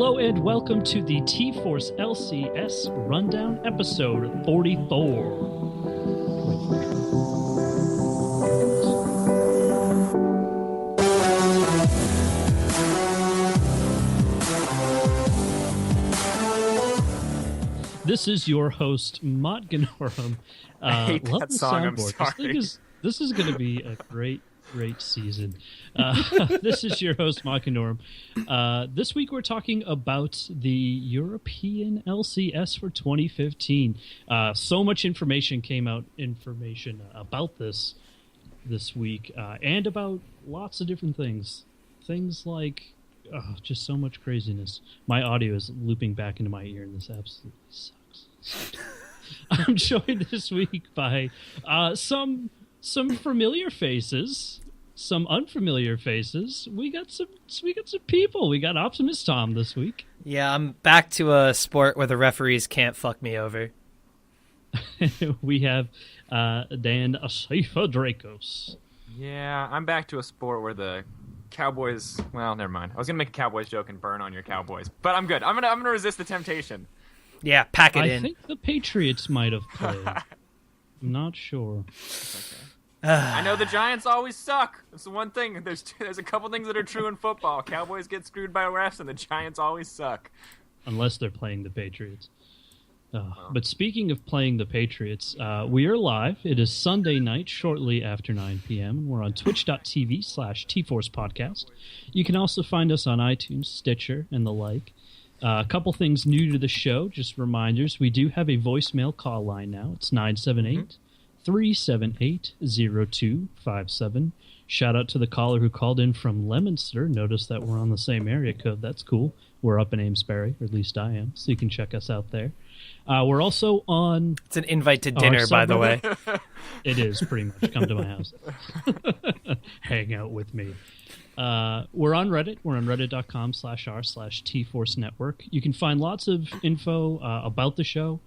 Hello and welcome to the T-Force LCS Rundown episode 44. This is your host, Mott Ganorum. I hate that song, I'm sorry. This is going to be a great season. This is your host, Mott Ganorum. This week we're talking about the European LCS for 2015. So much information came out, about this week, and about lots of different things. Things like just so much craziness. My audio is looping back into my ear, and this absolutely sucks. I'm joined this week by some familiar faces, some unfamiliar faces. We got some people. We got Optimus Tom this week. Yeah, I'm back to a sport where the referees can't fuck me over. We have Dan Asaifa Dracos. Yeah, I'm back to a sport where the Cowboys. Well, never mind. I was gonna make a Cowboys joke and burn on your Cowboys, but I'm good. I'm gonna resist the temptation. Yeah, pack it in. I think the Patriots might have played. I'm not sure. Okay. I know the Giants always suck. That's the one thing. There's a couple things that are true in football. Cowboys get screwed by refs, and the Giants always suck. Unless they're playing the Patriots. But speaking of playing the Patriots, we are live. It is Sunday night, shortly after 9 p.m. We're on twitch.tv/TForcePodcast. You can also find us on iTunes, Stitcher, and the like. A couple things new to the show, just reminders. We do have a voicemail call line now. It's 978-378-0257. Shout out to the caller who called in from Leominster. Notice that we're on the same area code. That's cool. We're up in Amesbury, or at least I am, so you can check us out there. We're also on... It's an invite to dinner, by the way. It is, pretty much. Come to my house. Hang out with me. We're on Reddit. We're on reddit.com/r/TForce Network. You can find lots of info about the show.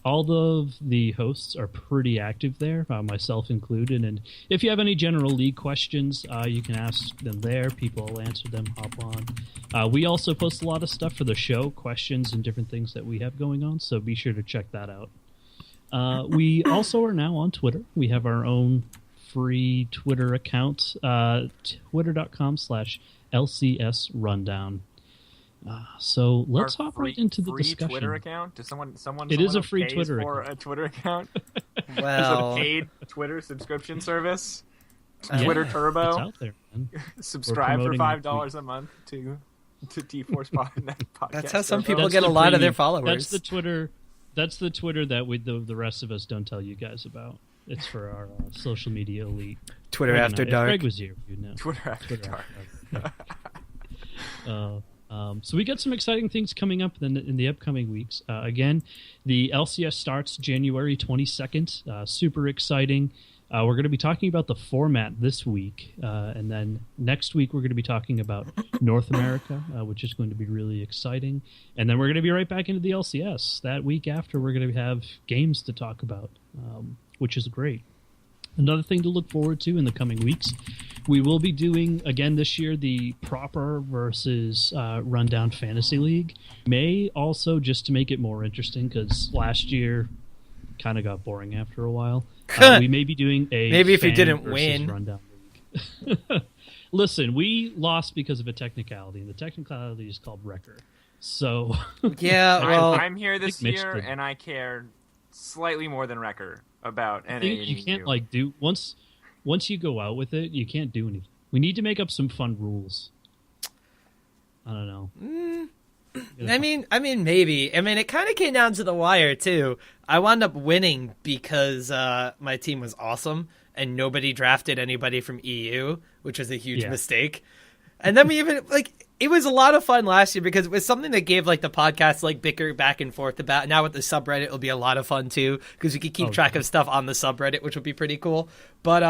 All of the hosts are pretty active there, myself included. And if you have any general league questions, you can ask them there. People will answer them, hop on. We also post a lot of stuff for the show, questions and different things that we have going on, so be sure to check that out. We also are now on Twitter. We have our own free Twitter account, twitter.com/LCS Rundown. So let's hop right into the discussion. Free Twitter account? Does someone It is a free pays Twitter for account. a Twitter account? Well, Is it a paid Twitter subscription service? Yeah, Twitter Turbo? It's out there, man. Subscribe for promoting $5 a month to T-Force Podcast. that's how some Turbo. people get a lot of their followers. That's the Twitter that the rest of us don't tell you guys about. It's for our social media elite. Twitter Greg After If Dark. Greg was here, you'd know. Twitter After Dark. So we got some exciting things coming up in the upcoming weeks. Again, the LCS starts January 22nd. Super exciting. We're going to be talking about the format this week. And then next week, we're going to be talking about North America, which is going to be really exciting. And then we're going to be right back into the LCS. That week after, we're going to have games to talk about, which is great. Another thing to look forward to in the coming weeks, we will be doing, again this year, the proper versus Rundown Fantasy League. May also, just to make it more interesting, because last year kind of got boring after a while, we may be doing a maybe if you fan didn't versus win. Rundown League. Listen, we lost because of a technicality, and the technicality is called Wrecker. So Yeah, well, I'm here this mixed year, with- and I care slightly more than Wrecker about NA. I think you can't do once you go out with it, you can't do anything. We need to make up some fun rules. I don't know. I mean, maybe. I mean, it kind of came down to the wire too. I wound up winning because my team was awesome and nobody drafted anybody from EU, which was a huge mistake. And then we even it was a lot of fun last year because it was something that gave the podcast bicker back and forth about. Now with the subreddit, it'll be a lot of fun too because we could keep track of stuff on the subreddit, which would be pretty cool. But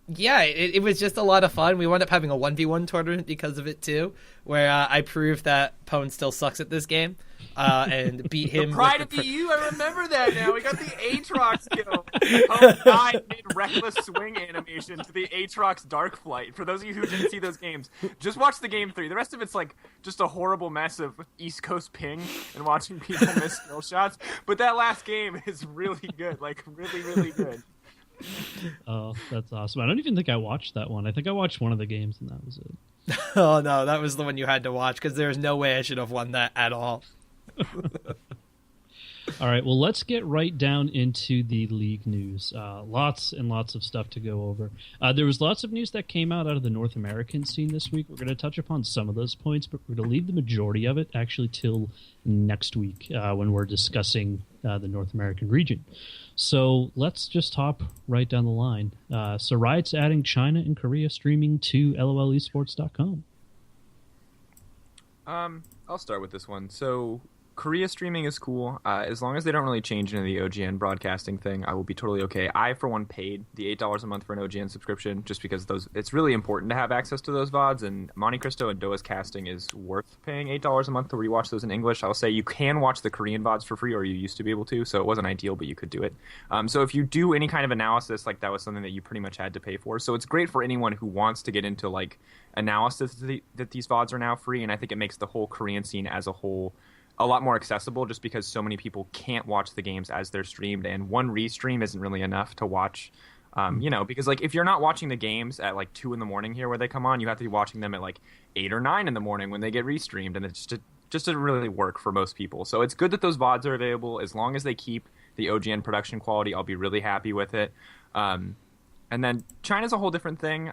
Yeah, it was just a lot of fun. We wound up having a 1v1 tournament because of it, too, where I proved that Pwn still sucks at this game and beat him. The pride of the EU, I remember that now. We got the Aatrox skill. Pwn died mid-reckless swing animation to the Aatrox Dark Flight. For those of you who didn't see those games, just watch the game 3. The rest of it's like just a horrible mess of East Coast ping and watching people miss skill shots. But that last game is really good, like really, really good. Oh, that's awesome. I don't even think I watched that one. I think I watched one of the games and that was it. Oh, no, that was the one you had to watch because there's no way I should have won that at all. All right, well, let's get right down into the league news. Lots and lots of stuff to go over. There was lots of news that came out of the North American scene this week. We're going to touch upon some of those points, but we're going to leave the majority of it actually till next week when we're discussing the North American region. So let's just hop right down the line. So Riot's adding China and Korea streaming to LOLesports.com. I'll start with this one. So Korea streaming is cool. As long as they don't really change into the OGN broadcasting thing, I will be totally okay. I, for one, paid the $8 a month for an OGN subscription just because it's really important to have access to those VODs, and Monte Cristo and Doa's casting is worth paying $8 a month to rewatch those in English. I'll say you can watch the Korean VODs for free, or you used to be able to, so it wasn't ideal, but you could do it. So if you do any kind of analysis, like that was something that you pretty much had to pay for. So it's great for anyone who wants to get into like analysis that these VODs are now free, and I think it makes the whole Korean scene as a whole a lot more accessible just because so many people can't watch the games as they're streamed, and one restream isn't really enough to watch, because like if you're not watching the games at like 2 a.m. here where they come on, you have to be watching them at like 8 or 9 a.m. when they get restreamed, and it's just doesn't really work for most people. So it's good that those VODs are available. As long as they keep the OGN production quality, I'll be really happy with it. And then China's a whole different thing.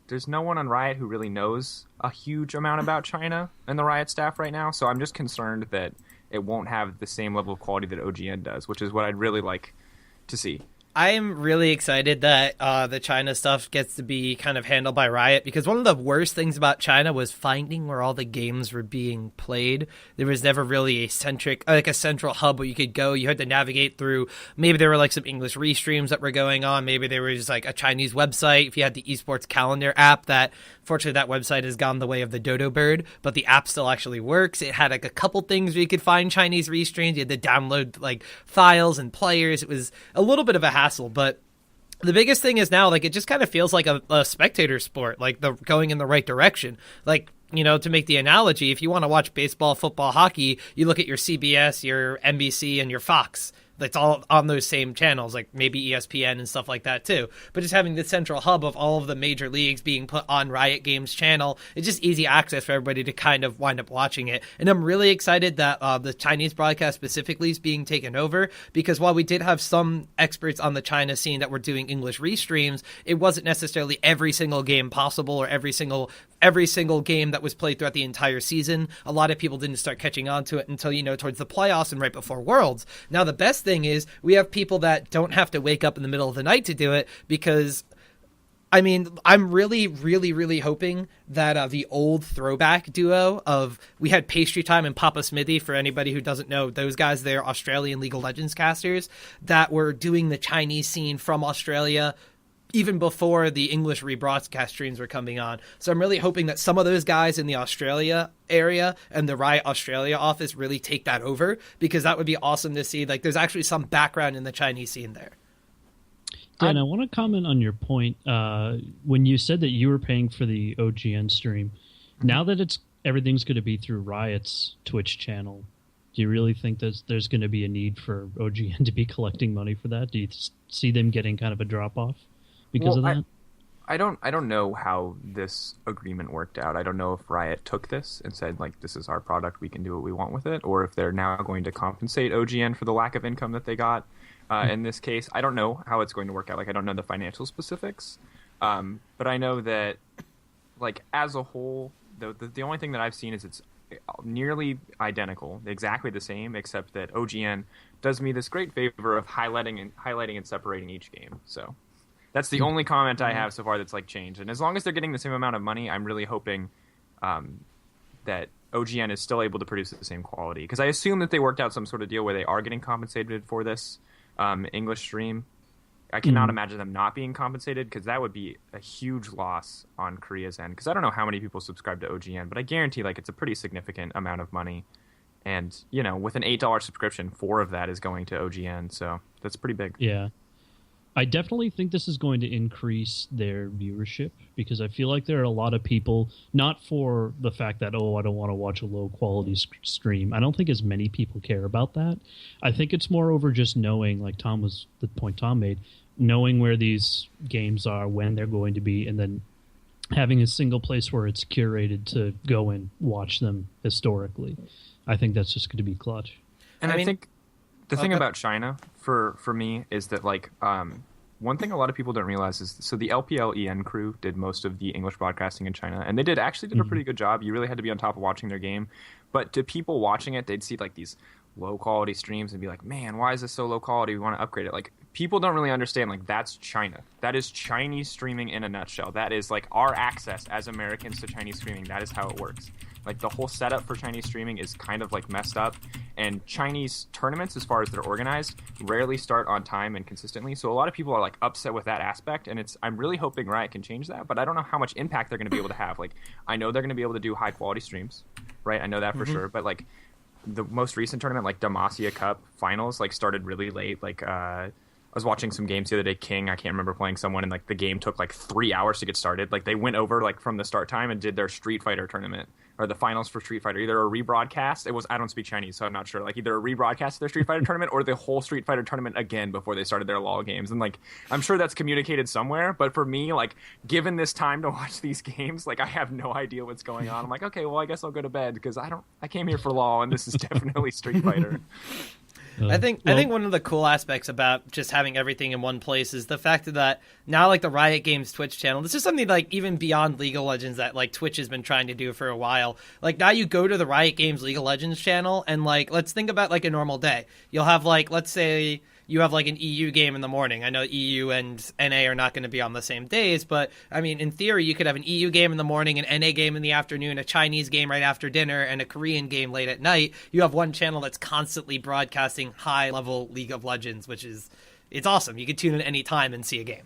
There's no one on Riot who really knows a huge amount about China and the Riot staff right now, so I'm just concerned that it won't have the same level of quality that OGN does, which is what I'd really like to see. I am really excited that the China stuff gets to be kind of handled by Riot, because one of the worst things about China was finding where all the games were being played. There was never really a central hub where you could go. You had to navigate through. Maybe there were like some English restreams that were going on. Maybe there was like a Chinese website. If you had the esports calendar app, that fortunately that website has gone the way of the dodo bird, but the app still actually works. It had like a couple things where you could find Chinese restreams. You had to download like files and players. It was a little bit of a hassle, but the biggest thing is now, like, it just kind of feels like a spectator sport, like going in the right direction. Like, to make the analogy, if you want to watch baseball, football, hockey, you look at your CBS, your NBC, and your Fox. That's all on those same channels, like maybe ESPN and stuff like that too. But just having the central hub of all of the major leagues being put on Riot Games channel, it's just easy access for everybody to kind of wind up watching it. And I'm really excited that the Chinese broadcast specifically is being taken over, because while we did have some experts on the China scene that were doing English restreams, it wasn't necessarily every single game possible or every single game that was played throughout the entire season. A lot of people didn't start catching on to it until, towards the playoffs and right before Worlds. Now, the best thing is we have people that don't have to wake up in the middle of the night to do it, because I'm really, really, really hoping that the old throwback duo of, we had Pastry Time and Papa Smithy, for anybody who doesn't know, those guys, they're Australian League of Legends casters that were doing the Chinese scene from Australia even before the English rebroadcast streams were coming on. So I'm really hoping that some of those guys in the Australia area and the Riot Australia office really take that over, because that would be awesome to see. Like, there's actually some background in the Chinese scene there. Dan, I want to comment on your point. When you said that you were paying for the OGN stream, now that everything's going to be through Riot's Twitch channel, do you really think there's going to be a need for OGN to be collecting money for that? Do you see them getting kind of a drop-off because of that? I don't know how this agreement worked out. I don't know if Riot took this and said, like, this is our product, we can do what we want with it, or if they're now going to compensate OGN for the lack of income that they got in this case. I don't know how it's going to work out. Like, I don't know the financial specifics, but I know that, like, as a whole, the only thing that I've seen is it's nearly identical, exactly the same, except that OGN does me this great favor of highlighting and separating each game. So that's the only comment I have so far that's like changed. And as long as they're getting the same amount of money, I'm really hoping that OGN is still able to produce the same quality. Because I assume that they worked out some sort of deal where they are getting compensated for this English stream. I cannot imagine them not being compensated, because that would be a huge loss on Korea's end. Because I don't know how many people subscribe to OGN, but I guarantee like it's a pretty significant amount of money. And, you know, with an $8 subscription, 4 of that is going to OGN. So that's pretty big. Yeah. I definitely think this is going to increase their viewership, because I feel like there are a lot of people, not for the fact that, oh, I don't want to watch a low-quality stream. I don't think as many people care about that. I think it's more over just knowing, like the point Tom made, knowing where these games are, when they're going to be, and then having a single place where it's curated to go and watch them historically. I think that's just going to be clutch. And I think the thing about China for me is that, like, one thing a lot of people don't realize is, so the LPL-EN crew did most of the English broadcasting in China, and they did a pretty good job. You really had to be on top of watching their game. But to people watching it, they'd see like these low quality streams and be like, man, why is this so low quality? We want to upgrade it. Like, people don't really understand, like, that's China. That is Chinese streaming in a nutshell. That is like our access as Americans to Chinese streaming. That is how it works. Like, the whole setup for Chinese streaming is kind of like messed up, and Chinese tournaments, as far as they're organized, rarely start on time and consistently. So a lot of people are like upset with that aspect, and I'm really hoping Riot can change that, but I don't know how much impact they're going to be able to have. Like, I know they're going to be able to do high quality streams, right? I know that for sure, but like the most recent tournament, like Demacia Cup finals, like started really late. Like, I was watching some games the other day, King, I can't remember, playing someone, and like the game took like 3 hours to get started. Like, they went over like from the start time and did their Street Fighter tournament, or the finals for Street Fighter, either a rebroadcast. I don't speak Chinese, so I'm not sure. Like, either a rebroadcast of their Street Fighter tournament or the whole Street Fighter tournament again before they started their LoL games. And like, I'm sure that's communicated somewhere, but for me, like, given this time to watch these games, like, I have no idea what's going on. I'm like, okay, well, I guess I'll go to bed, because I came here for LoL, and this is definitely Street Fighter. I think one of the cool aspects about just having everything in one place is the fact that now, like, the Riot Games Twitch channel, this is something like even beyond League of Legends that like Twitch has been trying to do for a while. Like, now you go to the Riot Games League of Legends channel, and like, let's think about like a normal day. You'll have like, let's say you have like an EU game in the morning. I know EU and NA are not going to be on the same days, but I mean, in theory, you could have an EU game in the morning, an NA game in the afternoon, a Chinese game right after dinner, and a Korean game late at night. You have one channel that's constantly broadcasting high-level League of Legends, it's awesome. You can tune in any time and see a game.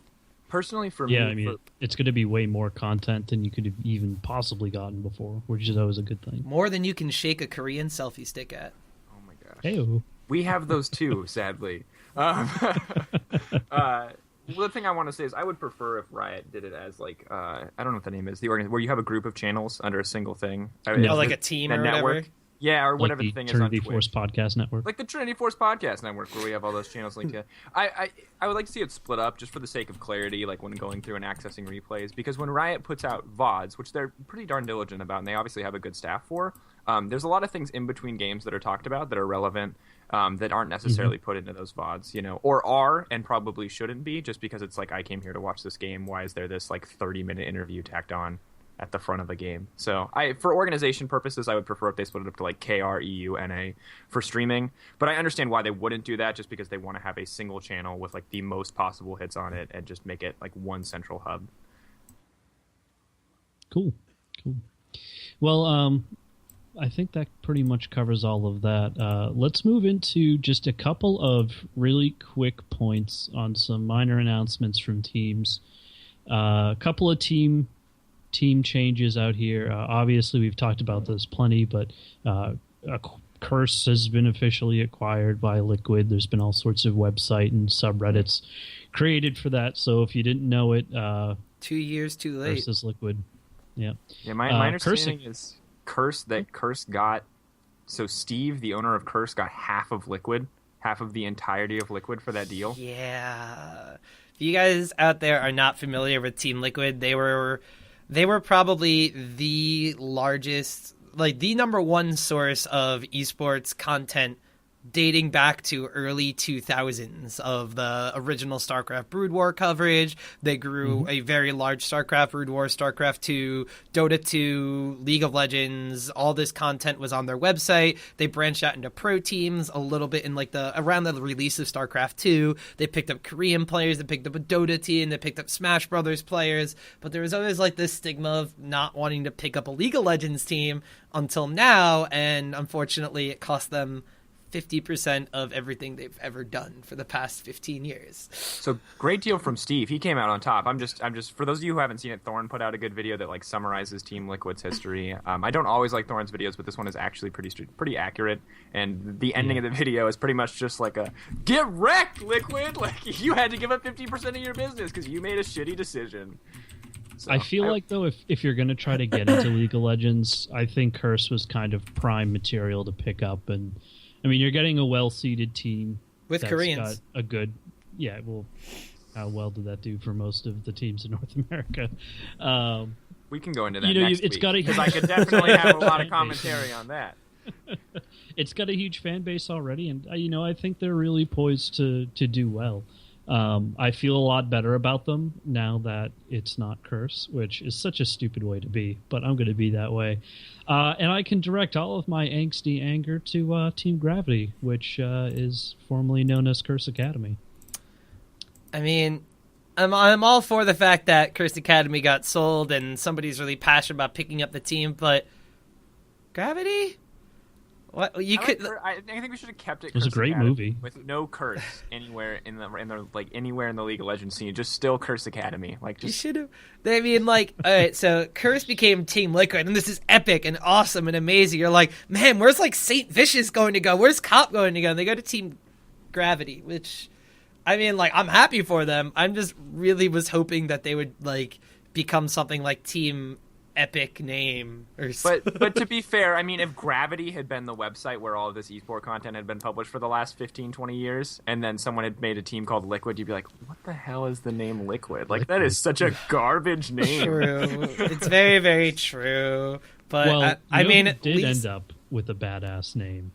Personally, for me, I mean, it's going to be way more content than you could have even possibly gotten before, which is always a good thing. More than you can shake a Korean selfie stick at. Oh my gosh. Hey-o. We have those too, sadly. The thing I want to say is I would prefer if Riot did it as like, I don't know what the name is, where you have a group of channels under a single thing. Like a team or network. whatever? Yeah, or like whatever the thing Trinity is on Force Twitch. Podcast Network. Like the Trinity Force Podcast Network, where we have all those channels linked together. I would like to see it split up, just for the sake of clarity, like when going through and accessing replays. Because when Riot puts out VODs, which they're pretty darn diligent about, and they obviously have a good staff for, there's a lot of things in between games that are talked about that are relevant, that aren't necessarily put into those VODs, you know, or are and probably shouldn't be, just because it's like, I came here to watch this game. Why is there this like 30-minute interview tacked on at the front of the game? So for organization purposes, I would prefer if they split it up to like KR, EU, NA for streaming. But I understand why they wouldn't do that, just because they want to have a single channel with like the most possible hits on it and just make it like one central hub. Cool. Well, I think that pretty much covers all of that. Let's move into just a couple of really quick points on some minor announcements from teams. A couple of team changes out here. Obviously, we've talked about this plenty, but Curse has been officially acquired by Liquid. There's been all sorts of website and subreddits created for that. So if you didn't know it, 2 years too late. Curse is Liquid. Yeah. My understanding is Curse got, so Steve, the owner of Curse, got half of Liquid, half of the entirety of Liquid for that deal. Yeah. If you guys out there are not familiar with Team Liquid, they were probably the largest, like the number one source of esports content dating back to early 2000s of the original StarCraft Brood War coverage. They grew a very large StarCraft Brood War, StarCraft 2, Dota 2, League of Legends. All this content was on their website. They branched out into pro teams a little bit in like around the release of StarCraft 2. They picked up Korean players. They picked up a Dota team. They picked up Smash Brothers players. But there was always like this stigma of not wanting to pick up a League of Legends team until now. And unfortunately, it cost them 50% of everything they've ever done for the past 15 years. So great deal from Steve. He came out on top. I'm just for those of you who haven't seen it, Thorn put out a good video that like summarizes Team Liquid's history. I don't always like Thorn's videos, but this one is actually pretty accurate. And the ending of the video is pretty much just like a get wrecked, Liquid. Like you had to give up 50% of your business because you made a shitty decision. So, I feel like, though, if you're going to try to get into League of Legends, I think Curse was kind of prime material to pick up. And, I mean, you're getting a well-seeded team. With that's Koreans. Got a good... Yeah, well, how well did that do for most of the teams in North America? we can go into that next week. Got because I could definitely have a lot of commentary on that. It's got a huge fan base already, and, I think they're really poised to do well. I feel a lot better about them now that it's not Curse, which is such a stupid way to be, but I'm going to be that way. And I can direct all of my angsty anger to Team Gravity, which is formerly known as Curse Academy. I mean, I'm all for the fact that Curse Academy got sold and somebody's really passionate about picking up the team, but Gravity? What you I think we should have kept it. It was Curse a great Academy movie with no Curse anywhere in the like anywhere in the League of Legends scene. Just still Curse Academy. Like just... You should have. I mean, like, all right. So Curse became Team Liquid, and this is epic and awesome and amazing. You're like, man, where's like Saint Vicious going to go? Where's Cop going to go? And they go to Team Gravity, which, I mean, like, I'm happy for them. I'm just really was hoping that they would like become something like Team Epic name or but to be fair, I mean, if Gravity had been the website where all of this esport content had been published for the last 15-20 years, and then someone had made a team called Liquid, you'd be like, what the hell is the name Liquid? Like, that is such a garbage name. True. It's very, very true. But well, I mean, it did end up with a badass name.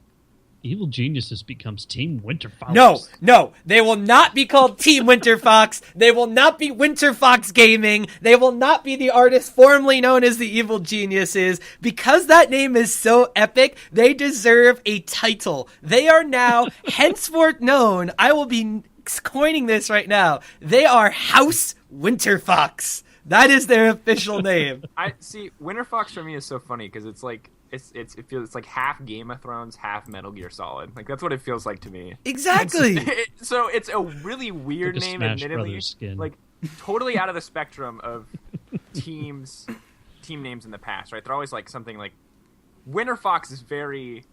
Evil Geniuses becomes Team Winter Fox. No, they will not be called Team Winter Fox. They will not be Winter Fox Gaming. They will not be the artist formerly known as the Evil Geniuses. Because that name is so epic, they deserve a title. They are now henceforth known. I will be coining this right now. They are House Winter Fox. That is their official name. I see. Winter Fox for me is so funny because it's like it feels like half Game of Thrones, half Metal Gear Solid. Like that's what it feels like to me. Exactly. So it's a really weird like name, Smash admittedly, Brothers skin. like totally out of the spectrum of team names in the past. Right? They're always like something like Winter Fox is very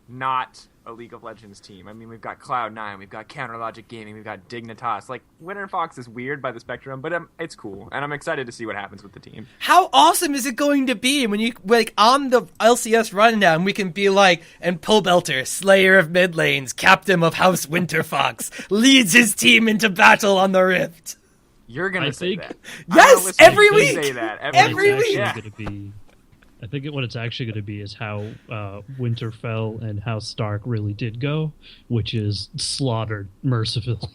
not a League of Legends team. I mean, we've got Cloud9, we've got Counter Logic Gaming, we've got Dignitas. Like, Winter Fox is weird by the spectrum, but it's cool, and I'm excited to see what happens with the team. How awesome is it going to be when you, like, on the LCS rundown, we can be like, and Pullbelter, Slayer of mid lanes, Captain of House Winter Fox, leads his team into battle on the Rift. You're gonna say that. Yes, every week! Say that every week! Yeah. I think what it's actually going to be is how Winterfell and how Stark really did go, which is slaughtered mercifully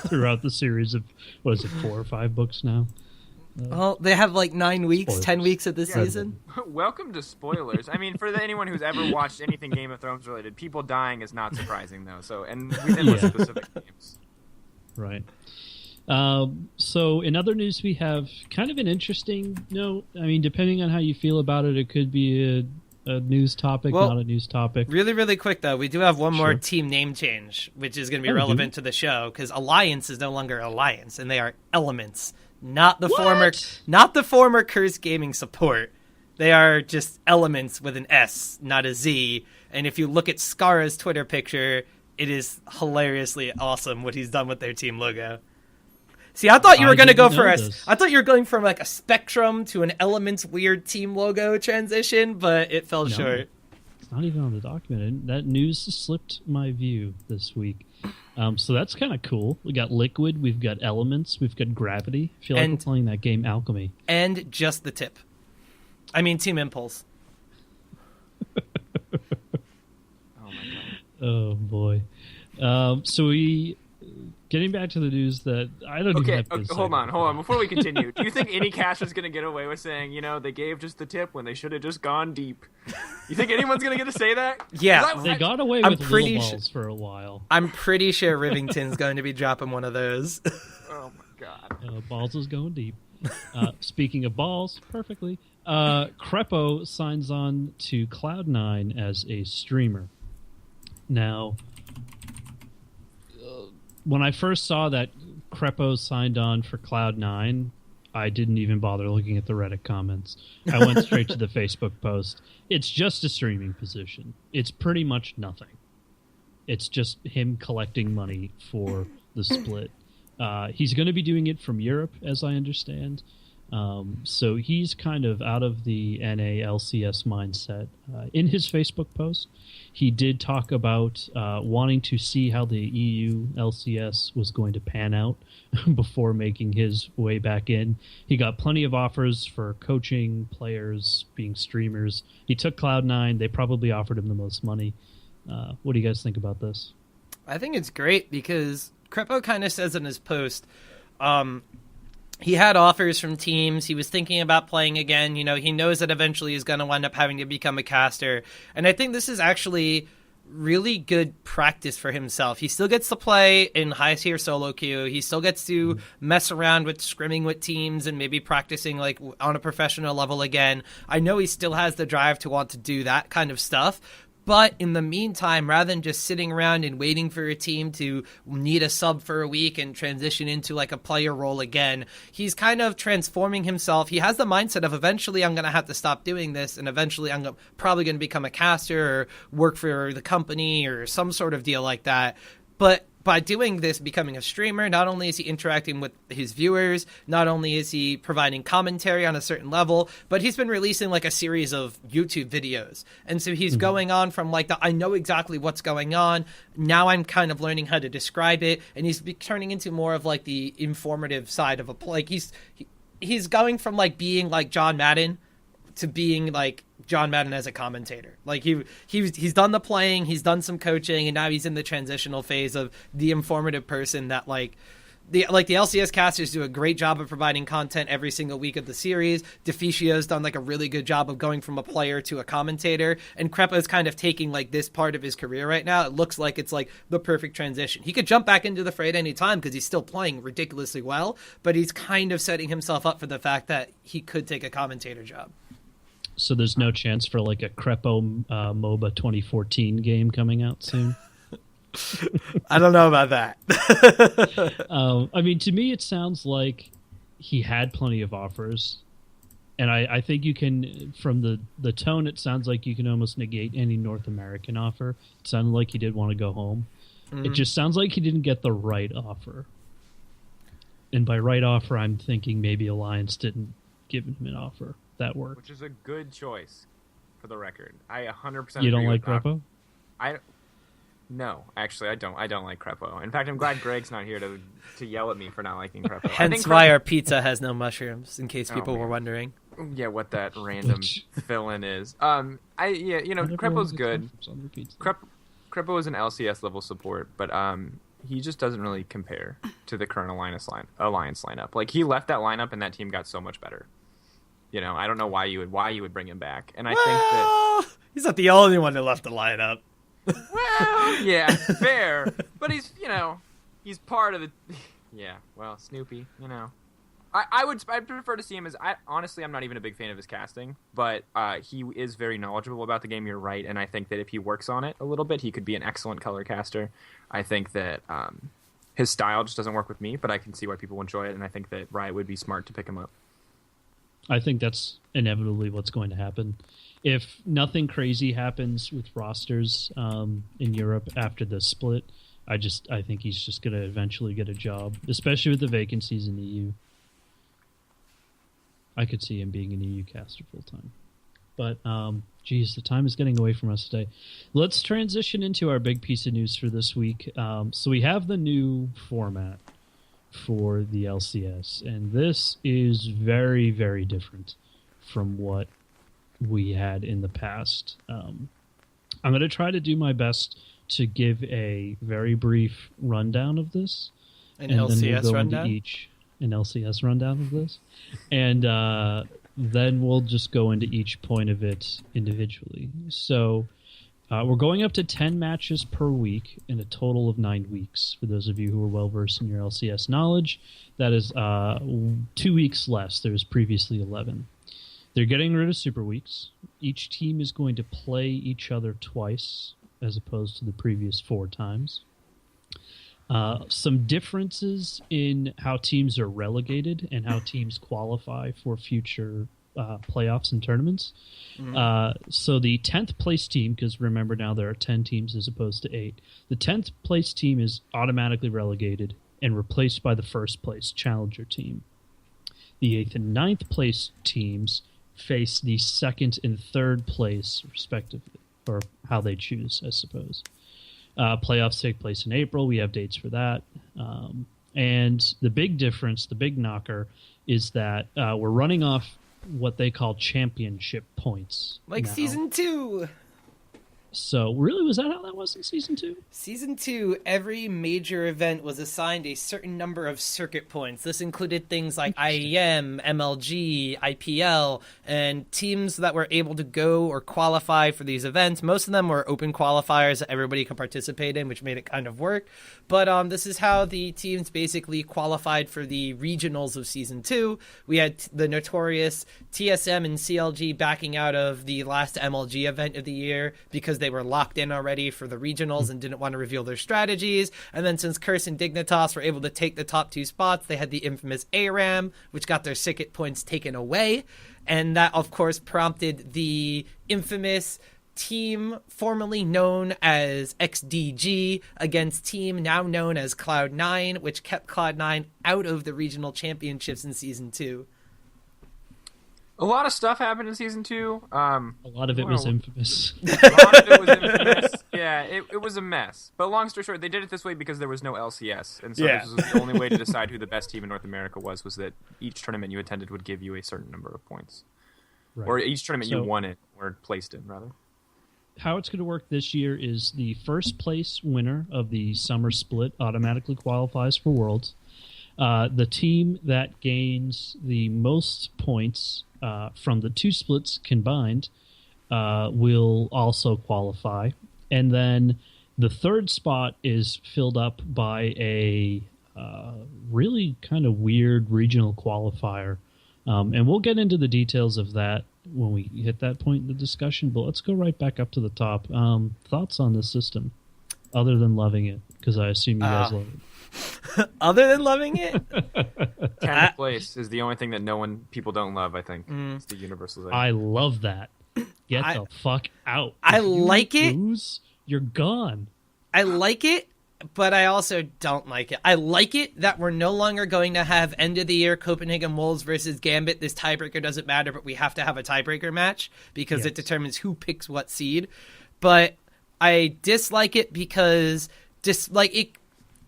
throughout the series of, 4 or 5 books now? Well, they have like 9 weeks, spoilers. 10 weeks of this season. Welcome to spoilers. I mean, for anyone who's ever watched anything Game of Thrones related, people dying is not surprising, though. So, and we didn't list specific names. Right. So in other news, we have kind of an interesting note. I mean, depending on how you feel about it, it could be a news topic, not a news topic. Really, really quick, though, we do have one more team name change, which is going to be relevant to the show, because Alliance is no longer Alliance, and they are Elements, not the former Curse Gaming support. They are just Elements with an S, not a Z. And if you look at Skara's Twitter picture, it is hilariously awesome what he's done with their team logo. See, I thought you were going to go for I thought you were going from like a Spectrum to an Elements weird team logo transition, but it fell short. It's not even on the document. That news slipped my view this week. So that's kind of cool. We got Liquid, we've got Elements, we've got Gravity. I feel like we're playing that game Alchemy. And just the tip. I mean, Team Impulse. Oh my god. Oh boy. So getting back to the news that I don't even have to hold on. Before we continue, do you think any caster is going to get away with saying, they gave just the tip when they should have just gone deep? You think anyone's going to get to say that? Yeah. They got away with little balls for a while. I'm pretty sure Rivington's going to be dropping one of those. Oh my god. Balls is going deep. Speaking of balls, perfectly. Crepo signs on to Cloud9 as a streamer. Now, when I first saw that Crepo signed on for Cloud9, I didn't even bother looking at the Reddit comments. I went straight to the Facebook post. It's just a streaming position. It's pretty much nothing. It's just him collecting money for the split. He's going to be doing it from Europe, as I understand. So he's kind of out of the NA LCS mindset. In his Facebook post, he did talk about wanting to see how the EU LCS was going to pan out before making his way back in. He got plenty of offers for coaching, players, being streamers. He took Cloud9. They probably offered him the most money. What do you guys think about this? I think it's great because Crepo kind of says in his post, he had offers from teams. He was thinking about playing again. You know, he knows that eventually he's going to wind up having to become a caster. And I think this is actually really good practice for himself. He still gets to play in high tier solo queue. He still gets to mess around with scrimming with teams and maybe practicing like on a professional level again. I know he still has the drive to want to do that kind of stuff. But in the meantime, rather than just sitting around and waiting for a team to need a sub for a week and transition into like a player role again, he's kind of transforming himself. He has the mindset of eventually I'm going to have to stop doing this, and eventually I'm probably going to become a caster or work for the company or some sort of deal like that. But by doing this, becoming a streamer, not only is he interacting with his viewers, not only is he providing commentary on a certain level, but he's been releasing like a series of YouTube videos. And so he's going on from like I know exactly what's going on. Now I'm kind of learning how to describe it. And he's turning into more of like the informative side of like he's going from like being like John Madden to being like John Madden as a commentator. Like he's done the playing, he's done some coaching, and now he's in the transitional phase of the informative person that the LCS casters do a great job of providing content every single week of the series. Deficio's done like a really good job of going from a player to a commentator, and Crepo's kind of taking like this part of his career right now. It looks like it's like the perfect transition. He could jump back into the fray at any time because he's still playing ridiculously well, but he's kind of setting himself up for the fact that he could take a commentator job. So there's no chance for like a Crepo MOBA 2014 game coming out soon? I don't know about that. I mean, to me, it sounds like he had plenty of offers. And I think you can, from the tone, it sounds like you can almost negate any North American offer. It sounded like he did want to go home. Mm-hmm. It just sounds like he didn't get the right offer. And by right offer, I'm thinking maybe Alliance didn't give him an offer that worked. Which is a good choice, for the record. I 100% You don't agree like Crepo? No, actually, I don't. I don't like Crepo. In fact, I'm glad Greg's not here to yell at me for not liking Crepo. Hence why our pizza has no mushrooms, in case people were wondering. Yeah, what that random fill-in is. Crepo's good. Crepo is an LCS level support, but he just doesn't really compare to the current Alliance lineup. Like, he left that lineup and that team got so much better. You know, I don't know why you would bring him back. And I think that he's not the only one that left the lineup. Well, yeah, fair. But he's part of the Snoopy, I'd prefer to see him as honestly, I'm not even a big fan of his casting, but he is very knowledgeable about the game, you're right, and I think that if he works on it a little bit, he could be an excellent color caster. I think that his style just doesn't work with me, but I can see why people enjoy it, and I think that Riot would be smart to pick him up. I think that's inevitably what's going to happen. If nothing crazy happens with rosters in Europe after the split, I think he's just going to eventually get a job, especially with the vacancies in the EU. I could see him being an EU caster full time. But, the time is getting away from us today. Let's transition into our big piece of news for this week. So we have the new format for the LCS, and this is very, very different from what we had in the past. I'm going to try to do my best to give a very brief rundown of this. An LCS rundown? An LCS rundown of this. And then we'll just go into each point of it individually. So we're going up to 10 matches per week in a total of 9 weeks. For those of you who are well-versed in your LCS knowledge, that is 2 weeks less. There was previously 11. They're getting rid of Super Weeks. Each team is going to play each other twice as opposed to the previous 4 times. Some differences in how teams are relegated and how teams qualify for future playoffs and tournaments. So the 10th place team, because remember now there are 10 teams as opposed to 8, the 10th place team is automatically relegated and replaced by the first place challenger team. The 8th and 9th place teams face the 2nd and 3rd place respectively, or how they choose, I suppose. Playoffs take place in April. We have dates for that. And the big difference, the big knocker, is that we're running off what they call championship points. Like now. Season 2. So, really, was that how that was in Season 2? Season 2, every major event was assigned a certain number of circuit points. This included things like IEM, MLG, IPL, and teams that were able to go or qualify for these events. Most of them were open qualifiers that everybody could participate in, which made it kind of work. But this is how the teams basically qualified for the regionals of Season 2. We had the notorious TSM and CLG backing out of the last MLG event of the year because they were locked in already for the regionals and didn't want to reveal their strategies. And then since Curse and Dignitas were able to take the top 2 spots, they had the infamous ARAM, which got their circuit points taken away. And that, of course, prompted the infamous team formerly known as XDG against team now known as Cloud9, which kept Cloud9 out of the regional championships in Season 2. A lot of stuff happened in Season 2. A lot of it was infamous. A lot of it was infamous. Yeah, it was a mess. But long story short, they did it this way because there was no LCS. And so this was the only way to decide who the best team in North America was that each tournament you attended would give you a certain number of points. Right. Or each tournament you won it, or placed in, rather. How it's going to work this year is the first place winner of the summer split automatically qualifies for Worlds. The team that gains the most points from the 2 splits combined will also qualify. And then the 3rd spot is filled up by a really kind of weird regional qualifier. And we'll get into the details of that when we hit that point in the discussion, but let's go right back up to the top. Thoughts on this system, other than loving it, because I assume you guys love it. Other than loving it? 10th place is the only thing that people don't love, I think. It's the universal thing. I love that. Get the fuck out. I like it. Lose, you're gone. I like it, but I also don't like it. I like it that we're no longer going to have end of the year Copenhagen Wolves versus Gambit. This tiebreaker doesn't matter, but we have to have a tiebreaker match because it determines who picks what seed. But I dislike it because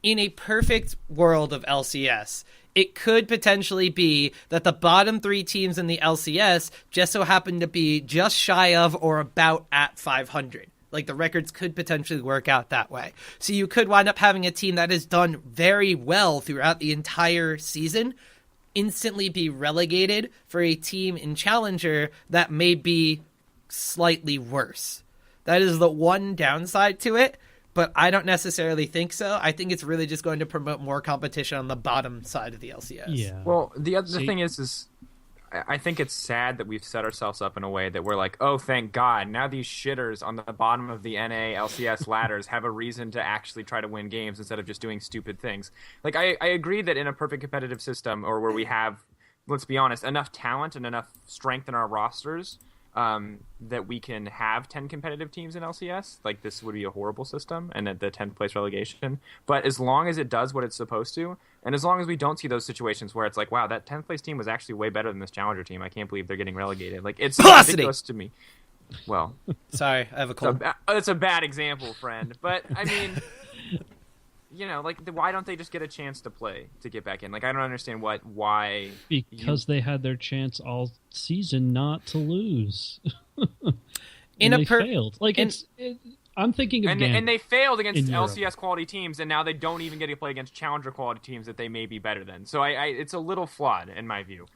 in a perfect world of LCS, it could potentially be that the bottom 3 teams in the LCS just so happen to be just shy of or about at 500. Like, the records could potentially work out that way. So you could wind up having a team that has done very well throughout the entire season instantly be relegated for a team in Challenger that may be slightly worse. That is the one downside to it, but I don't necessarily think so. I think it's really just going to promote more competition on the bottom side of the LCS. Yeah. Well, the thing is I think it's sad that we've set ourselves up in a way that we're like, oh, thank God, now these shitters on the bottom of the NA LCS ladders have a reason to actually try to win games instead of just doing stupid things. Like, I agree that in a perfect competitive system, or where we have, let's be honest, enough talent and enough strength in our rosters that we can have 10 competitive teams in LCS, like, this would be a horrible system and at the 10th place relegation. But as long as it does what it's supposed to, and as long as we don't see those situations where it's like, wow, that 10th place team was actually way better than this challenger team, I can't believe they're getting relegated. Like, it's ridiculous to me. Well, sorry, I have a cold. It's a bad example, friend. But I mean, you know, like, why don't they just get a chance to play to get back in? Like, I don't understand why. Because they had their chance all season not to lose. And they failed. Like, I'm thinking of and they failed against Europe. LCS quality teams, and now they don't even get to play against challenger quality teams that they may be better than. So it's a little flawed in my view.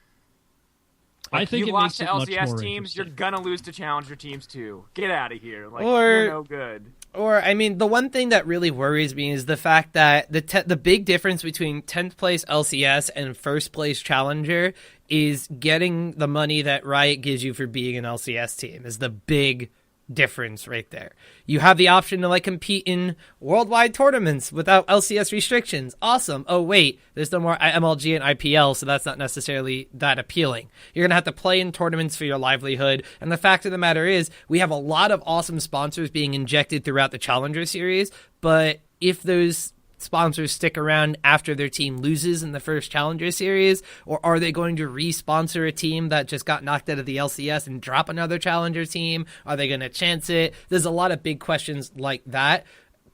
Like, I think you it lost makes to it much LCS more teams, you're gonna lose to challenger teams too. Get out of here! Like, Or- you're no good. Or, I mean, the one thing that really worries me is the fact that the big difference between 10th place LCS and first place Challenger is getting the money that Riot gives you for being an LCS team is the big difference right there. You have the option to like compete in worldwide tournaments without LCS restrictions. Awesome. Oh wait, there's no more MLG and IPL, so that's not necessarily that appealing. You're going to have to play in tournaments for your livelihood. And the fact of the matter is, we have a lot of awesome sponsors being injected throughout the Challenger Series, but if those sponsors stick around after their team loses in the first Challenger Series, or are they going to re-sponsor a team that just got knocked out of the LCS and drop another Challenger team? Are they going to chance it? There's a lot of big questions like that,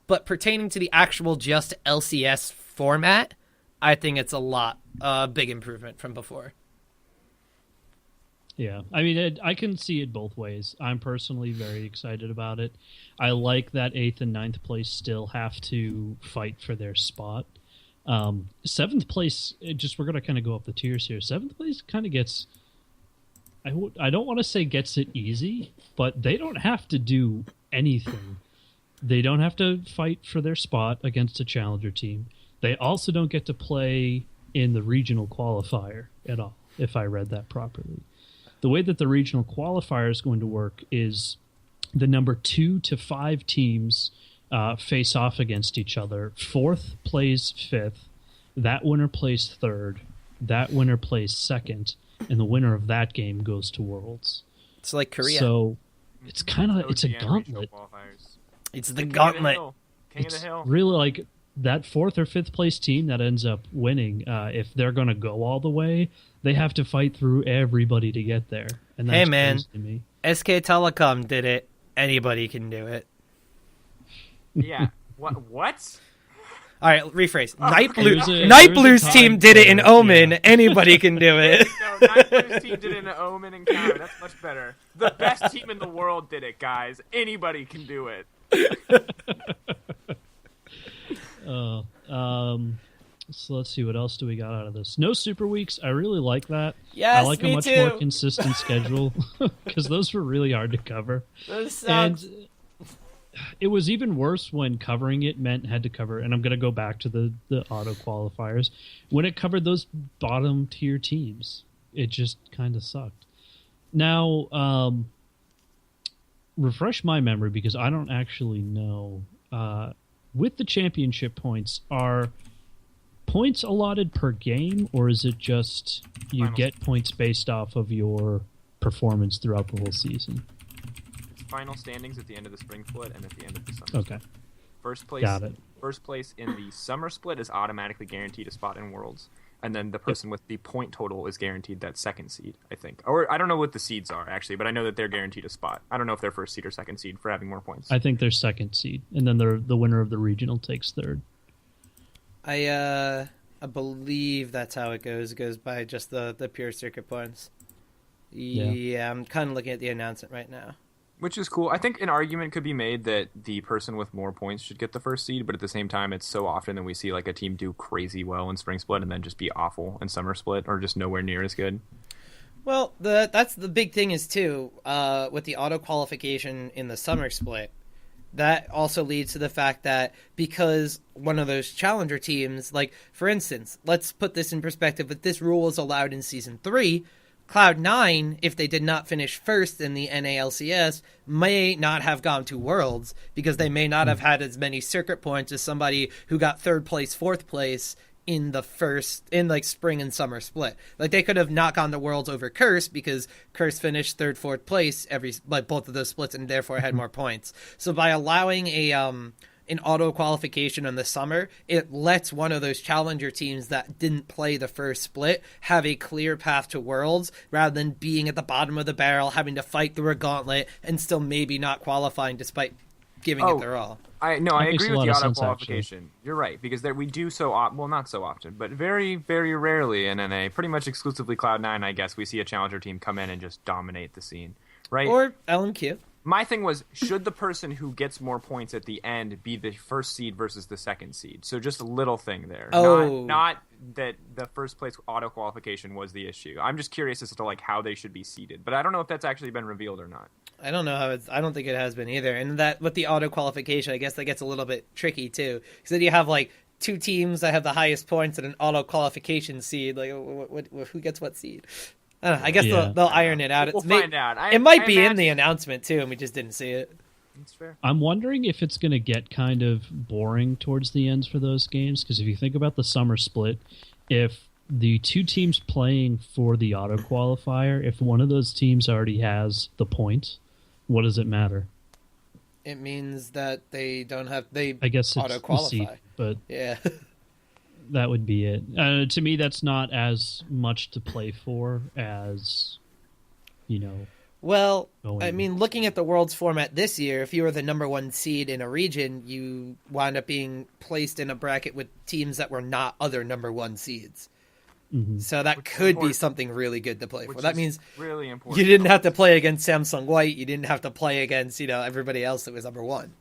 but pertaining to the actual just LCS format, I think it's a big improvement from before. Yeah, I mean, I can see it both ways. I'm personally very excited about it. I like that 8th and 9th place still have to fight for their spot. 7th place, we're going to kind of go up the tiers here. 7th place kind of gets, I don't want to say gets it easy, but they don't have to do anything. They don't have to fight for their spot against a challenger team. They also don't get to play in the regional qualifier at all, if I read that properly. The way that the regional qualifier is going to work is the number 2 to 5 teams face off against each other. 4th plays 5th. That winner plays 3rd. That winner plays 2nd. And the winner of that game goes to Worlds. It's like Korea. So it's kind of, it's a gauntlet. It's the gauntlet. King of the Hill. Really like that 4th or 5th place team that ends up winning, if they're going to go all the way, they have to fight through everybody to get there. And that's hey, man, crazy to me. SK Telecom did it. Anybody can do it. Yeah. What? All right, rephrase. Okay. Night Blues team did it in Omen. Yeah. Anybody can do it. No, Night Blues team did it in Omen and Counter. That's much better. The best team in the world did it, guys. Anybody can do it. So let's see, what else do we got out of this? No Super Weeks. I really like that. Yes, I like a much more consistent schedule because those were really hard to cover. And it was even worse when covering it meant had to cover, and I'm going to go back to the auto qualifiers, when it covered those bottom tier teams. It just kind of sucked. Now, refresh my memory because I don't actually know. With the championship points, are points allotted per game, or is it just you get points based off of your performance throughout the whole season? It's final standings at the end of the spring split and at the end of the summer Okay. split. First place, Got it. First place in the summer split is automatically guaranteed a spot in Worlds, and then the person with the point total is guaranteed that second seed, I think. Or I don't know what the seeds are, actually, but I know that they're guaranteed a spot. I don't know if they're first seed or second seed for having more points. I think they're second seed, and then the winner of the regional takes third. I believe that's how it goes. It goes by just the pure circuit points. Yeah, I'm kind of looking at the announcement right now. Which is cool. I think an argument could be made that the person with more points should get the first seed, but at the same time, it's so often that we see like a team do crazy well in spring split and then just be awful in summer split, or just nowhere near as good. Well, that's the big thing is too, with the auto qualification in the summer split. That also leads to the fact that because one of those challenger teams, like, for instance, let's put this in perspective. If this rule is allowed in Season 3, Cloud9, if they did not finish first in the NALCS, may not have gone to Worlds because they may not have had as many circuit points as somebody who got 3rd place, 4th place in like spring and summer split. Like they could have not gone to Worlds over Curse because Curse finished 3rd, 4th place both of those splits and therefore had more points. So by allowing an auto qualification in the summer, it lets one of those challenger teams that didn't play the first split have a clear path to Worlds rather than being at the bottom of the barrel, having to fight through a gauntlet and still maybe not qualifying despite giving it their all. I agree with the auto qualification. Actually. You're right, because we do not so often, but very, very rarely in NA, pretty much exclusively Cloud9, I guess, we see a challenger team come in and just dominate the scene, right? Or LMQ. My thing was, should the person who gets more points at the end be the first seed versus the second seed? So just a little thing there. Oh. Not that the first place auto qualification was the issue. I'm just curious as to like how they should be seeded, but I don't know if that's actually been revealed or not. I don't know how I don't think it has been either. And that with the auto qualification, I guess that gets a little bit tricky too. Because then you have like 2 teams that have the highest points and an auto qualification seed. Like, who gets what seed? I don't know, I guess they'll iron it out. We'll find out. It might be in the announcement too, and we just didn't see it. That's fair. I'm wondering if it's going to get kind of boring towards the ends for those games, because if you think about the summer split, if the two teams playing for the auto qualifier, if one of those teams already has the point, what does it matter? It means that they don't have I guess it's auto qualify, seed, but yeah, that would be it. To me, that's not as much to play for as, Well, going. I mean, looking at the Worlds format this year, if you were the number one seed in a region, you wound up being placed in a bracket with teams that were not other number one seeds. Mm-hmm. So that could be something really good to play for. That means really important. You didn't have to play against Samsung White. You didn't have to play against everybody else that was number one.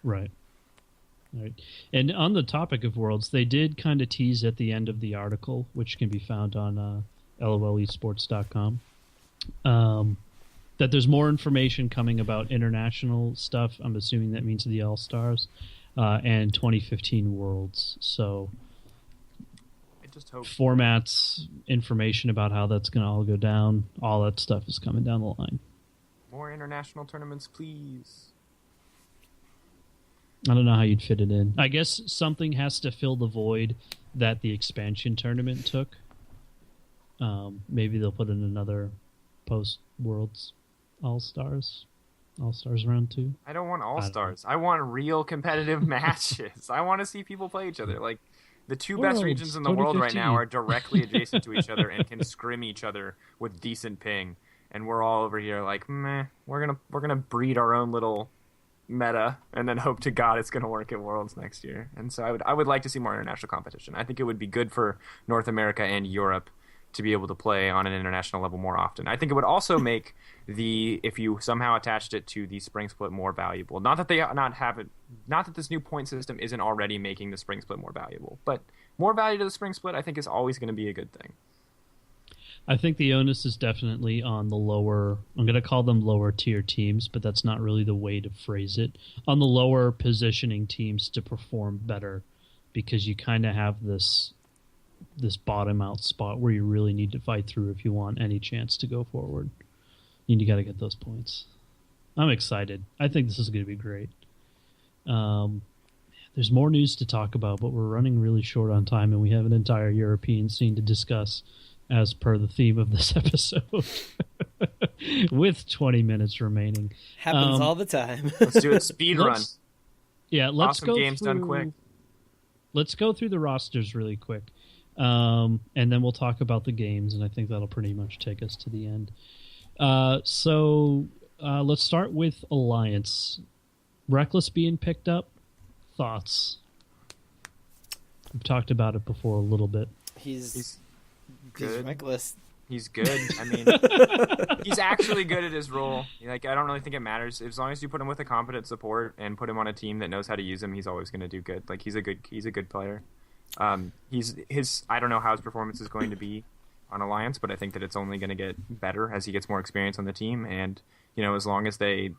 Right. And on the topic of Worlds, they did kind of tease at the end of the article, which can be found on lolesports.com, that there's more information coming about international stuff. I'm assuming that means the All-Stars and 2015 Worlds. So just hope formats, information about how that's going to all go down, all that stuff is coming down the line. More international tournaments, please. I don't know how you'd fit it in. I guess something has to fill the void that the expansion tournament took. Maybe they'll put in another post-Worlds All-Stars round 2. I don't want All-Stars. I want real competitive matches. I want to see people play each other. Like, the two best regions in the world right now are directly adjacent to each other and can scrim each other with decent ping. And we're all over here like, meh, we're gonna breed our own little meta and then hope to God it's gonna work at Worlds next year. And so I would like to see more international competition. I think it would be good for North America and Europe to be able to play on an international level more often. I think it would also make if you somehow attached it to the spring split more valuable. Not that this new point system isn't already making the spring split more valuable, but more value to the spring split I think is always going to be a good thing. I think the onus is definitely on the lower, I'm going to call them lower tier teams, but that's not really the way to phrase it, on the lower positioning teams to perform better, because you kind of have this bottom out spot where you really need to fight through if you want any chance to go forward. You got to get those points. I'm excited. I think this is going to be great. There's more news to talk about, but we're running really short on time, and we have an entire European scene to discuss as per the theme of this episode with 20 minutes remaining. Happens all the time. Let's do it. Speed run. Yeah, let's awesome go games through, done quick. Let's go through the rosters really quick. And then we'll talk about the games, and I think that'll pretty much take us to the end. So let's start with Alliance. Reckless being picked up. Thoughts? We've talked about it before a little bit. He's good. Reckless. He's good. I mean, he's actually good at his role. Like, I don't really think it matters as long as you put him with a competent support and put him on a team that knows how to use him. He's always going to do good. Like, he's a good player. I don't know how his performance is going to be on Alliance, but I think that it's only going to get better as he gets more experience on the team. And as long as they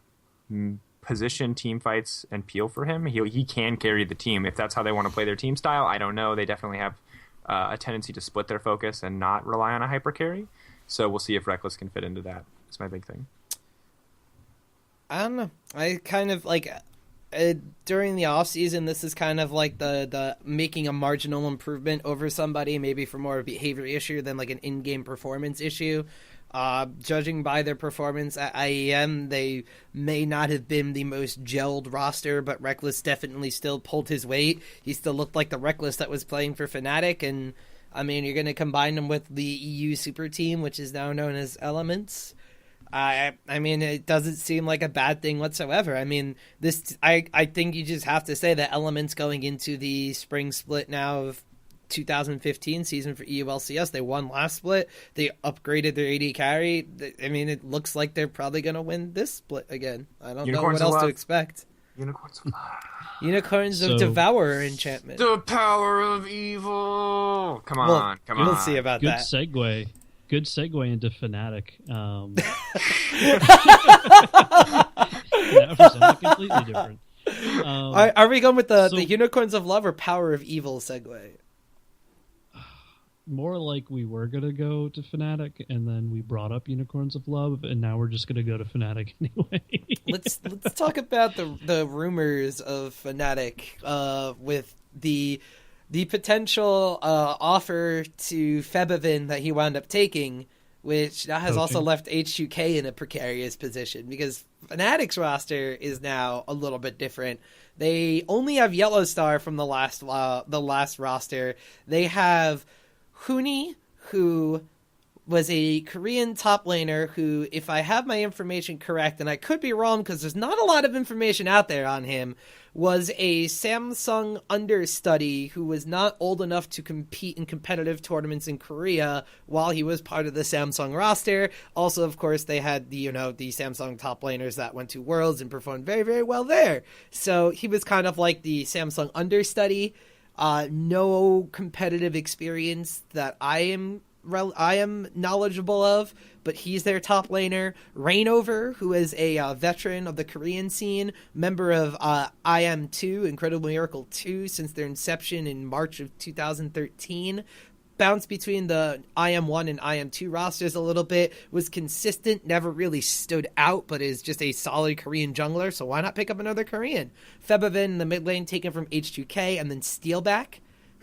position team fights and peel for him, he can carry the team. If that's how they want to play their team style, I don't know. They definitely have a tendency to split their focus and not rely on a hyper carry. So we'll see if Reckless can fit into that. That's my big thing. I don't know. I kind of like during the off season, this is kind of like the making a marginal improvement over somebody, maybe for more of a behavior issue than like an in-game performance issue. Judging by their performance at IEM, they may not have been the most gelled roster, but Reckless definitely still pulled his weight. He still looked like the Reckless that was playing for Fnatic, and I mean, you're going to combine him with the EU super team, which is now known as Elements. I mean, it doesn't seem like a bad thing whatsoever. I mean, I think you just have to say that Elements going into the spring split now of 2015 season for EU LCS, they won last split. They upgraded their AD carry. I mean, it looks like they're probably going to win this split again. I don't know what else to expect. Unicorns of love. Unicorns of Devourer enchantment. The power of evil. Come on. We'll see about Good that. segue. Good segue into Fnatic. For something completely different. Are we going with the Unicorns of Love or Power of Evil segue? more like we were gonna go to Fnatic, and then we brought up Unicorns of Love, and now we're just gonna go to Fnatic anyway. Let's talk about the rumors of Fnatic with the potential offer to Febivin that he wound up taking, which now has also left H2K in a precarious position because Fnatic's roster is now a little bit different. They only have Yellowstar from the last roster. They have Huni, who was a Korean top laner who, if I have my information correct, and I could be wrong because there's not a lot of information out there on him, was a Samsung understudy who was not old enough to compete in competitive tournaments in Korea while he was part of the Samsung roster. Also, of course, they had the Samsung top laners that went to Worlds and performed very, very well there. So he was kind of like the Samsung understudy. No competitive experience that I am knowledgeable of, but he's their top laner. Rainover, who is a veteran of the Korean scene, member of IM2, Incredible Miracle 2, since their inception in March of 2013. Bounced between the IM1 and IM2 rosters a little bit, was consistent, never really stood out, but is just a solid Korean jungler, so why not pick up another Korean? Febivin in the mid lane, taken from H2K, and then Steelback,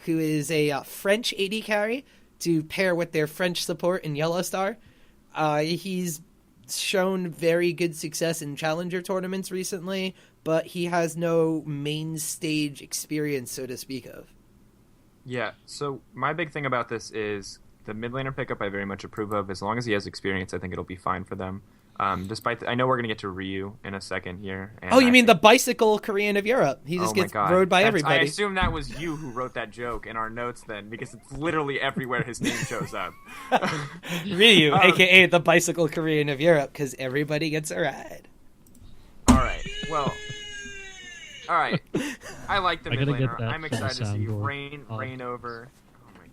who is a French AD carry, to pair with their French support in Yellowstar. He's shown very good success in challenger tournaments recently, but he has no main stage experience, so to speak of. Yeah, so my big thing about this is the mid laner pickup I very much approve of. As long as he has experience, I think it'll be fine for them. I know we're going to get to Ryu in a second here. And you mean the bicycle Korean of Europe? He just gets rode by everybody. I assume that was you who wrote that joke in our notes then, because it's literally everywhere his name shows up. Ryu, a.k.a. the bicycle Korean of Europe, because everybody gets a ride. All right, well... All right, I like the mid laner. I'm excited to see rain over. Oh my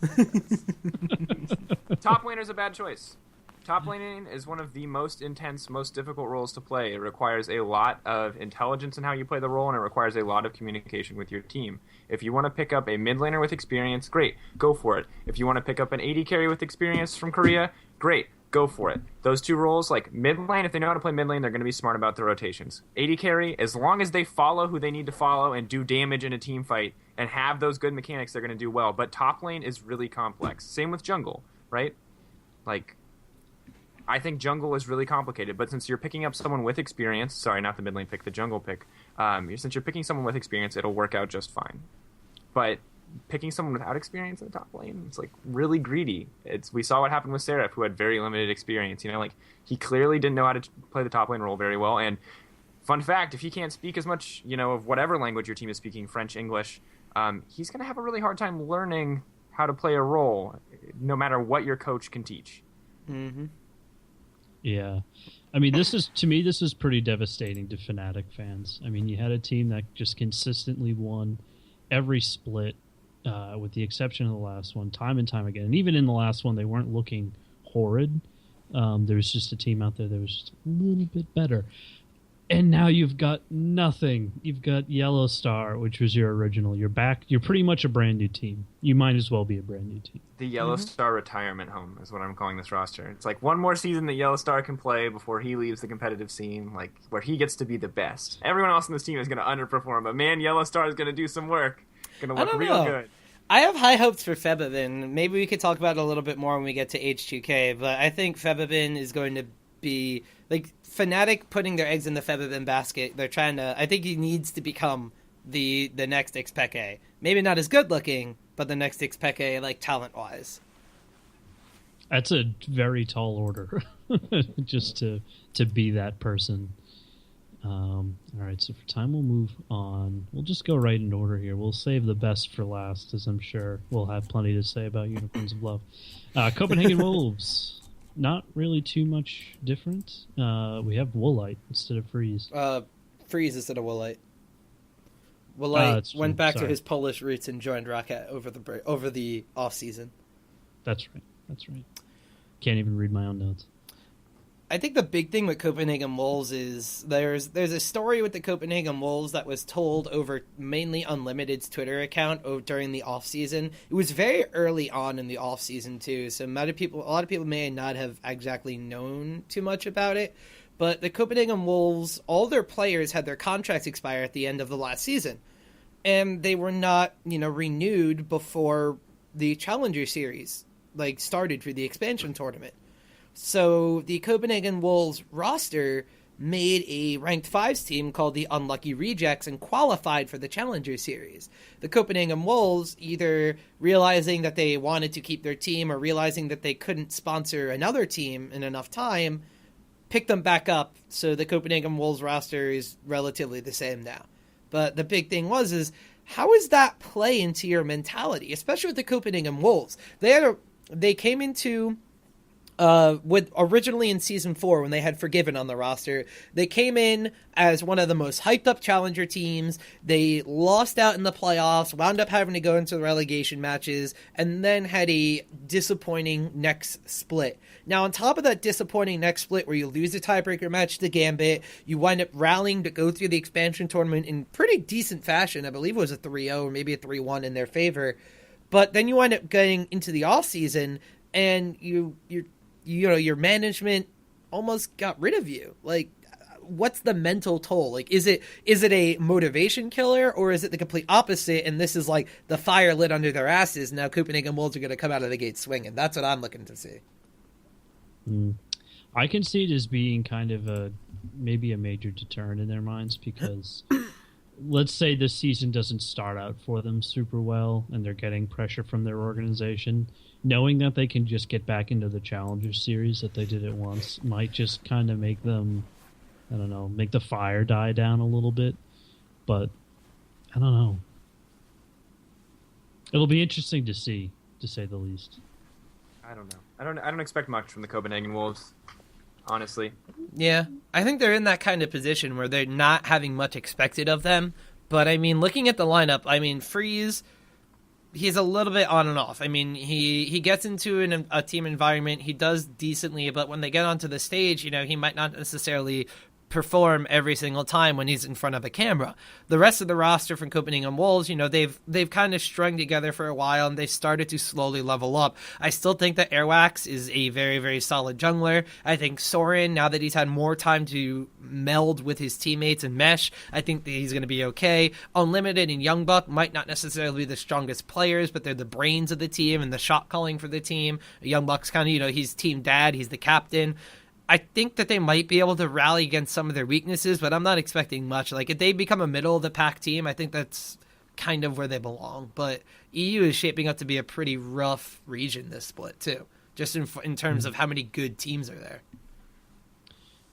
god. Top laner is a bad choice. Top laning is one of the most intense, most difficult roles to play. It requires a lot of intelligence in how you play the role, and it requires a lot of communication with your team. If you want to pick up a mid laner with experience, great, go for it. If you want to pick up an AD carry with experience from Korea, great, go for it. Those two roles, like mid lane, if they know how to play mid lane, they're going to be smart about their rotations. AD carry, as long as they follow who they need to follow and do damage in a team fight and have those good mechanics, they're going to do well. But top lane is really complex. Same with jungle, right? Like, I think jungle is really complicated, but since you're picking up someone with experience, sorry, not the mid lane pick, the jungle pick, since you're picking someone with experience, it'll work out just fine. But picking someone without experience in the top lane, it's like really greedy. We saw what happened with Seraph, who had very limited experience. He clearly didn't know how to play the top lane role very well. And fun fact, if he can't speak as much, of whatever language your team is speaking, French, English, he's going to have a really hard time learning how to play a role, no matter what your coach can teach. Mm-hmm. Yeah. I mean, this is pretty devastating to Fnatic fans. I mean, you had a team that just consistently won every split, with the exception of the last one, time and time again. And even in the last one, they weren't looking horrid. There was just a team out there that was just a little bit better. And now you've got nothing. You've got Yellowstar, which was your original. You're back. You're pretty much a brand new team. You might as well be a brand new team. The Yellowstar retirement home is what I'm calling this roster. It's like one more season that Yellowstar can play before he leaves the competitive scene, like where he gets to be the best. Everyone else in this team is going to underperform, but man, Yellowstar is going to do some work. Going to look real good. I have high hopes for Febivin. Maybe we could talk about it a little bit more when we get to H2K, but I think Febivin is going to be like Fnatic putting their eggs in the Febivin basket. They're trying to. I think he needs to become the next Xpeke. Maybe not as good looking, but the next Xpeke, like talent wise. That's a very tall order, just to be that person. All right, so for time we'll move on. We'll just go right in order here. We'll save the best for last, as I'm sure we'll have plenty to say about Unicorns of Love. Copenhagen Wolves. Not really too much different. We have Woolite instead of Freeze. Freeze instead of Woolite. Woolite went back to his Polish roots and joined Rocket over the off season. That's right. Can't even read my own notes. I think the big thing with Copenhagen Wolves is there's a story with the Copenhagen Wolves that was told over mainly Unlimited's Twitter account during the off season. It was very early on in the off season too, so a lot of people may not have exactly known too much about it. But the Copenhagen Wolves, all their players had their contracts expire at the end of the last season, and they were not, renewed before the Challenger Series started for the expansion tournament. So the Copenhagen Wolves roster made a ranked 5s team called the Unlucky Rejects and qualified for the Challenger Series. The Copenhagen Wolves, either realizing that they wanted to keep their team or realizing that they couldn't sponsor another team in enough time, picked them back up. So the Copenhagen Wolves roster is relatively the same now. But the big thing is how does that play into your mentality, especially with the Copenhagen Wolves? They came into with originally in season 4 when they had Forgiven on the roster. They came in as one of the most hyped up challenger teams. They lost out in the playoffs, wound up having to go into the relegation matches, and then had a disappointing next split. Now, on top of that disappointing next split where you lose the tiebreaker match to Gambit, you wind up rallying to go through the expansion tournament in pretty decent fashion. I believe it was a 3-0 or maybe a 3-1 in their favor. But then you wind up getting into the offseason and your management almost got rid of you. What's the mental toll? Is it a motivation killer, or is it the complete opposite? And this is the fire lit under their asses. Now Copenhagen Wolves are going to come out of the gate swinging. That's what I'm looking to see. I can see it as being kind of maybe a major deterrent in their minds, because let's say this season doesn't start out for them super well and they're getting pressure from their organization. Knowing that they can just get back into the Challenger Series that they did it once might just kind of make them, make the fire die down a little bit. But I don't know. It'll be interesting to see, to say the least. I don't know. I don't expect much from the Copenhagen Wolves, honestly. Yeah, I think they're in that kind of position where they're not having much expected of them. But looking at the lineup, Freeze, he's a little bit on and off. He gets into a team environment. He does decently, but when they get onto the stage, he might not necessarily perform every single time when he's in front of a camera. The rest of the roster from Copenhagen Wolves, they've kind of strung together for a while and they started to slowly level up. I still think that Airwax is a very, very solid jungler. I think Soren, now that he's had more time to meld with his teammates and mesh, I think that he's going to be okay. Unlimited and Youngbuck might not necessarily be the strongest players, but they're the brains of the team and the shot calling for the team. Youngbuck's kind of, he's team dad, he's the captain. I think that they might be able to rally against some of their weaknesses, but I'm not expecting much. If they become a middle-of-the-pack team, I think that's kind of where they belong. But EU is shaping up to be a pretty rough region this split, too, just in terms of how many good teams are there.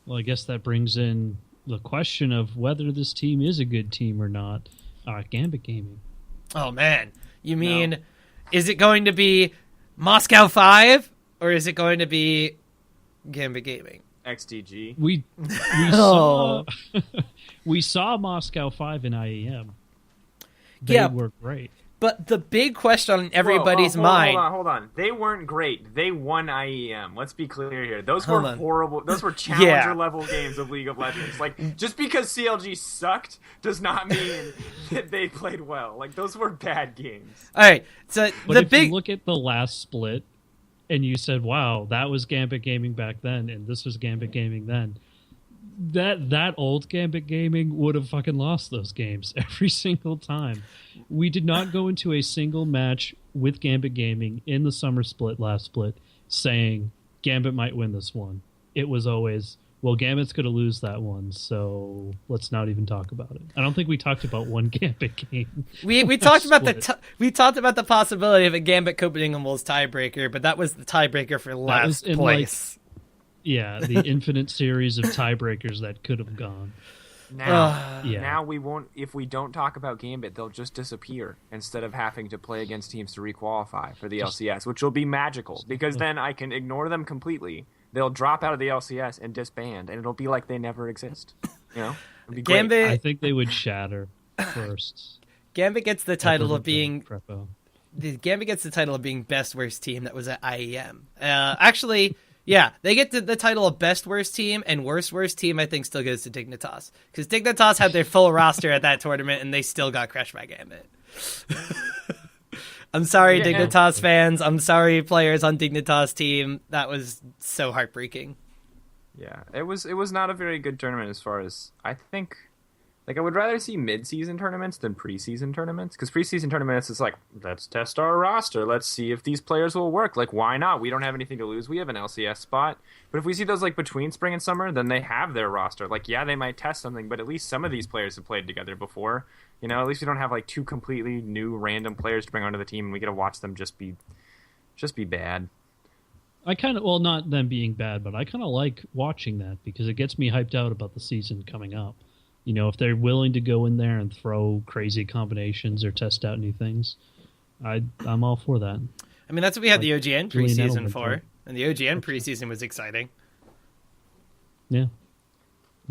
Well, I guess that brings in the question of whether this team is a good team or not. Gambit Gaming. Oh, man. You mean, Is it going to be Moscow 5, or is it going to be Gambit Gaming? XDG. We saw we saw Moscow 5 in IEM. They were great. But the big question on everybody's mind... Hold on. They weren't great. They won IEM. Let's be clear here. Those were horrible. Those were challenger-level games of League of Legends. Just because CLG sucked does not mean that they played well. Those were bad games. All right. So if you look at the last split, and you said, wow, that was Gambit Gaming back then, and this was Gambit Gaming then, that old Gambit Gaming would have fucking lost those games every single time. We did not go into a single match with Gambit Gaming in the summer split, last split, saying Gambit might win this one. It was always, well, Gambit's going to lose that one, so let's not even talk about it. I don't think we talked about one Gambit game. We talked about we talked about the possibility of a Gambit Copenhagen Wolves tiebreaker, but that was the tiebreaker for last place. The infinite series of tiebreakers that could have gone. Now we won't. If we don't talk about Gambit, they'll just disappear instead of having to play against teams to requalify for the LCS, which will be magical because then I can ignore them completely. They'll drop out of the LCS and disband, and it'll be like they never exist. It'll be Gambit. Great. I think they would shatter first. Gambit gets the title of being. Gambit gets the title of being best worst team that was at IEM. Actually, Yeah, they get the title of best worst team, and worst team I think still goes to Dignitas. Because Dignitas had their full roster at that tournament, and they still got crushed by Gambit. I'm sorry, Dignitas fans. I'm sorry, players on Dignitas team. That was so heartbreaking. Yeah, it was not a very good tournament as far as I think. Like, I would rather see mid-season tournaments than preseason tournaments, because preseason tournaments is like, let's test our roster, let's see if these players will work. Like, why not? We don't have anything to lose. We have an LCS spot. But if we see those like between spring and summer, then they have their roster. Like, yeah, they might test something, but at least some of these players have played together before. You know, at least we don't have like two completely new random players to bring onto the team, and we get to watch them just be bad. I kind of, well, not them being bad, but I kind of like watching that because it gets me hyped out about the season coming up. You know, if they're willing to go in there and throw crazy combinations or test out new things, I'm all for that. I mean, that's what we had the OGN preseason for, and the OGN preseason was exciting. Yeah.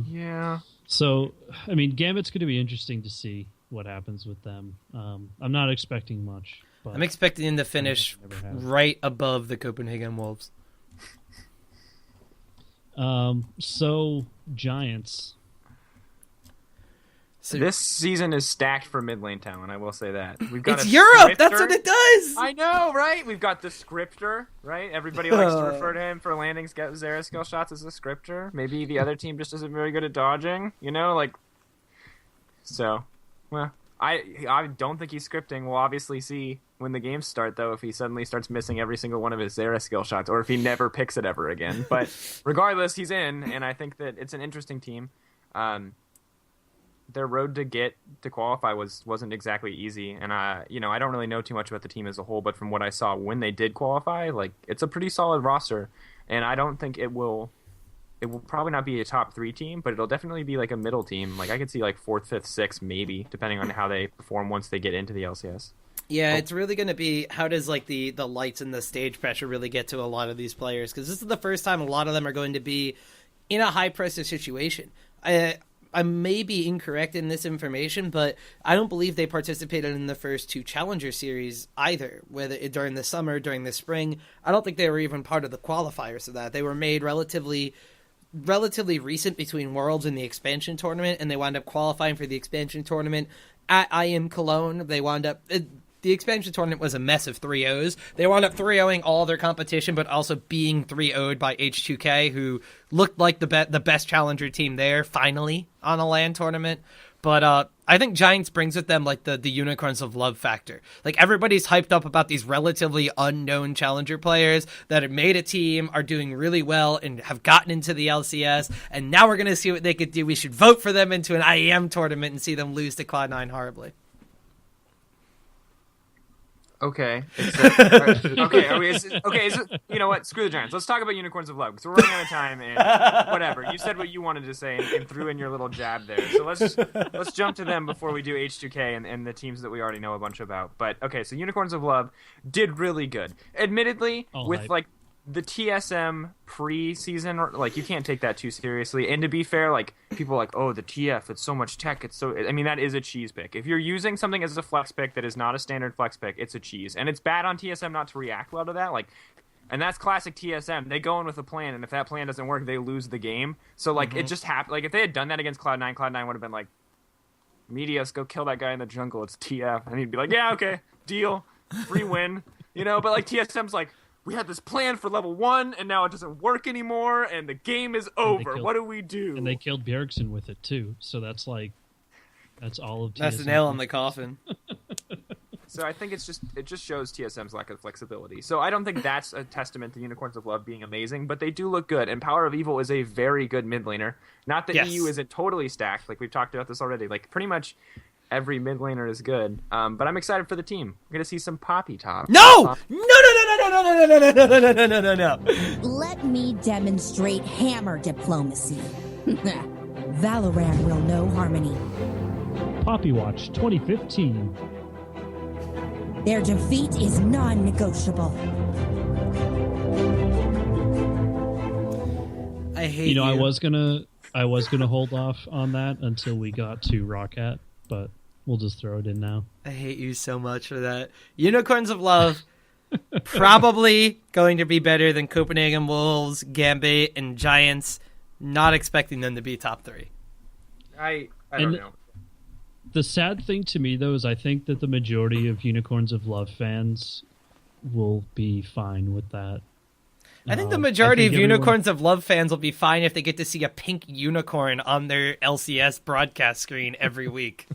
Yeah. So, I mean, Gambit's going to be interesting to see what happens with them. I'm not expecting much. But I'm expecting them to finish right above the Copenhagen Wolves. So, Giants. So this season is stacked for mid lane talent, I will say that. We've got it's Europe! Scripter. That's what it does! I know, right? We've got the Scripter, right? Everybody likes to refer to him for landing Zera skill shots as a Scripter. Maybe the other team just isn't very good at dodging, you know? Like, so, well, I don't think he's scripting. We'll obviously see when the games start, though, if he suddenly starts missing every single one of his Zera skill shots, or if he never picks it ever again. But regardless, he's in, and I think that it's an interesting team. Their road to get to qualify wasn't exactly easy, and I don't really know too much about the team as a whole, but from what I saw when they did qualify, like, it's a pretty solid roster, and I don't think it will probably not be a top 3 team, but it'll definitely be like a middle team. Like, I could see like 4th, 5th, 6th maybe, depending on how they perform once they get into the LCS. Yeah, it's really going to be, how does like the lights and the stage pressure really get to a lot of these players? Because this is the first time a lot of them are going to be in a high pressure situation. I may be incorrect in this information, but I don't believe they participated in the first 2 Challenger Series either, whether during the summer, during the spring. I don't think they were even part of the qualifiers of that. They were made relatively recent between Worlds and the expansion tournament, and they wound up qualifying for the expansion tournament at IM Cologne. They wound up... The expansion tournament was a mess of 3-0s. They wound up 3-0ing all their competition, but also being 3-0'd by H2K, who looked like the best challenger team there, finally, on a LAN tournament. But I think Giants brings with them like the Unicorns of Love factor. Like, everybody's hyped up about these relatively unknown challenger players that have made a team, are doing really well, and have gotten into the LCS, and now we're going to see what they could do. We should vote for them into an IEM tournament and see them lose to Cloud9 horribly. Okay. You know what? Screw the Giants. Let's talk about Unicorns of Love, because we're running out of time, and whatever. You said what you wanted to say and threw in your little jab there. So let's jump to them before we do H2K and the teams that we already know a bunch about. But, okay, so Unicorns of Love did really good. Admittedly, like, the TSM pre-season, like, you can't take that too seriously. And to be fair, like, people are like, oh, the TF, it's so much tech. It's so, I mean, that is a cheese pick. If you're using something as a flex pick that is not a standard flex pick, it's a cheese. And it's bad on TSM not to react well to that. Like, and that's classic TSM. They go in with a plan, and if that plan doesn't work, they lose the game. So, like, it just happened. Like, if they had done that against Cloud9, Cloud9 would have been like, Medias, go kill that guy in the jungle. It's TF. And he'd be like, yeah, okay, deal. Free win. You know, but, like, TSM's like, we had this plan for level 1, and now it doesn't work anymore, and the game is over. What do we do? And they killed Bjergsen with it, too. So that's like, that's all of TSM. That's the nail in the coffin. So I think it just shows TSM's lack of flexibility. So I don't think that's a testament to Unicorns of Love being amazing, but they do look good. And Power of Evil is a very good mid laner. Not that EU isn't totally stacked. Like, we've talked about this already. Like, pretty much every mid laner is good. But I'm excited for the team. We're going to see some Poppy top. No! No. Let me demonstrate hammer diplomacy. Valorant will know harmony. Poppy Watch 2015. Their defeat is non-negotiable. I hate you. I was gonna hold off on that until we got to Roccat, but we'll just throw it in now. I hate you so much for that. Unicorns of Love, Probably going to be better than Copenhagen Wolves, Gambit, and Giants. Not expecting them to be top 3. I don't know. The sad thing to me, though, is I think that the majority of Unicorns of Love fans will be fine with that. I think the majority of Unicorns of Love fans will be fine if they get to see a pink unicorn on their LCS broadcast screen every week.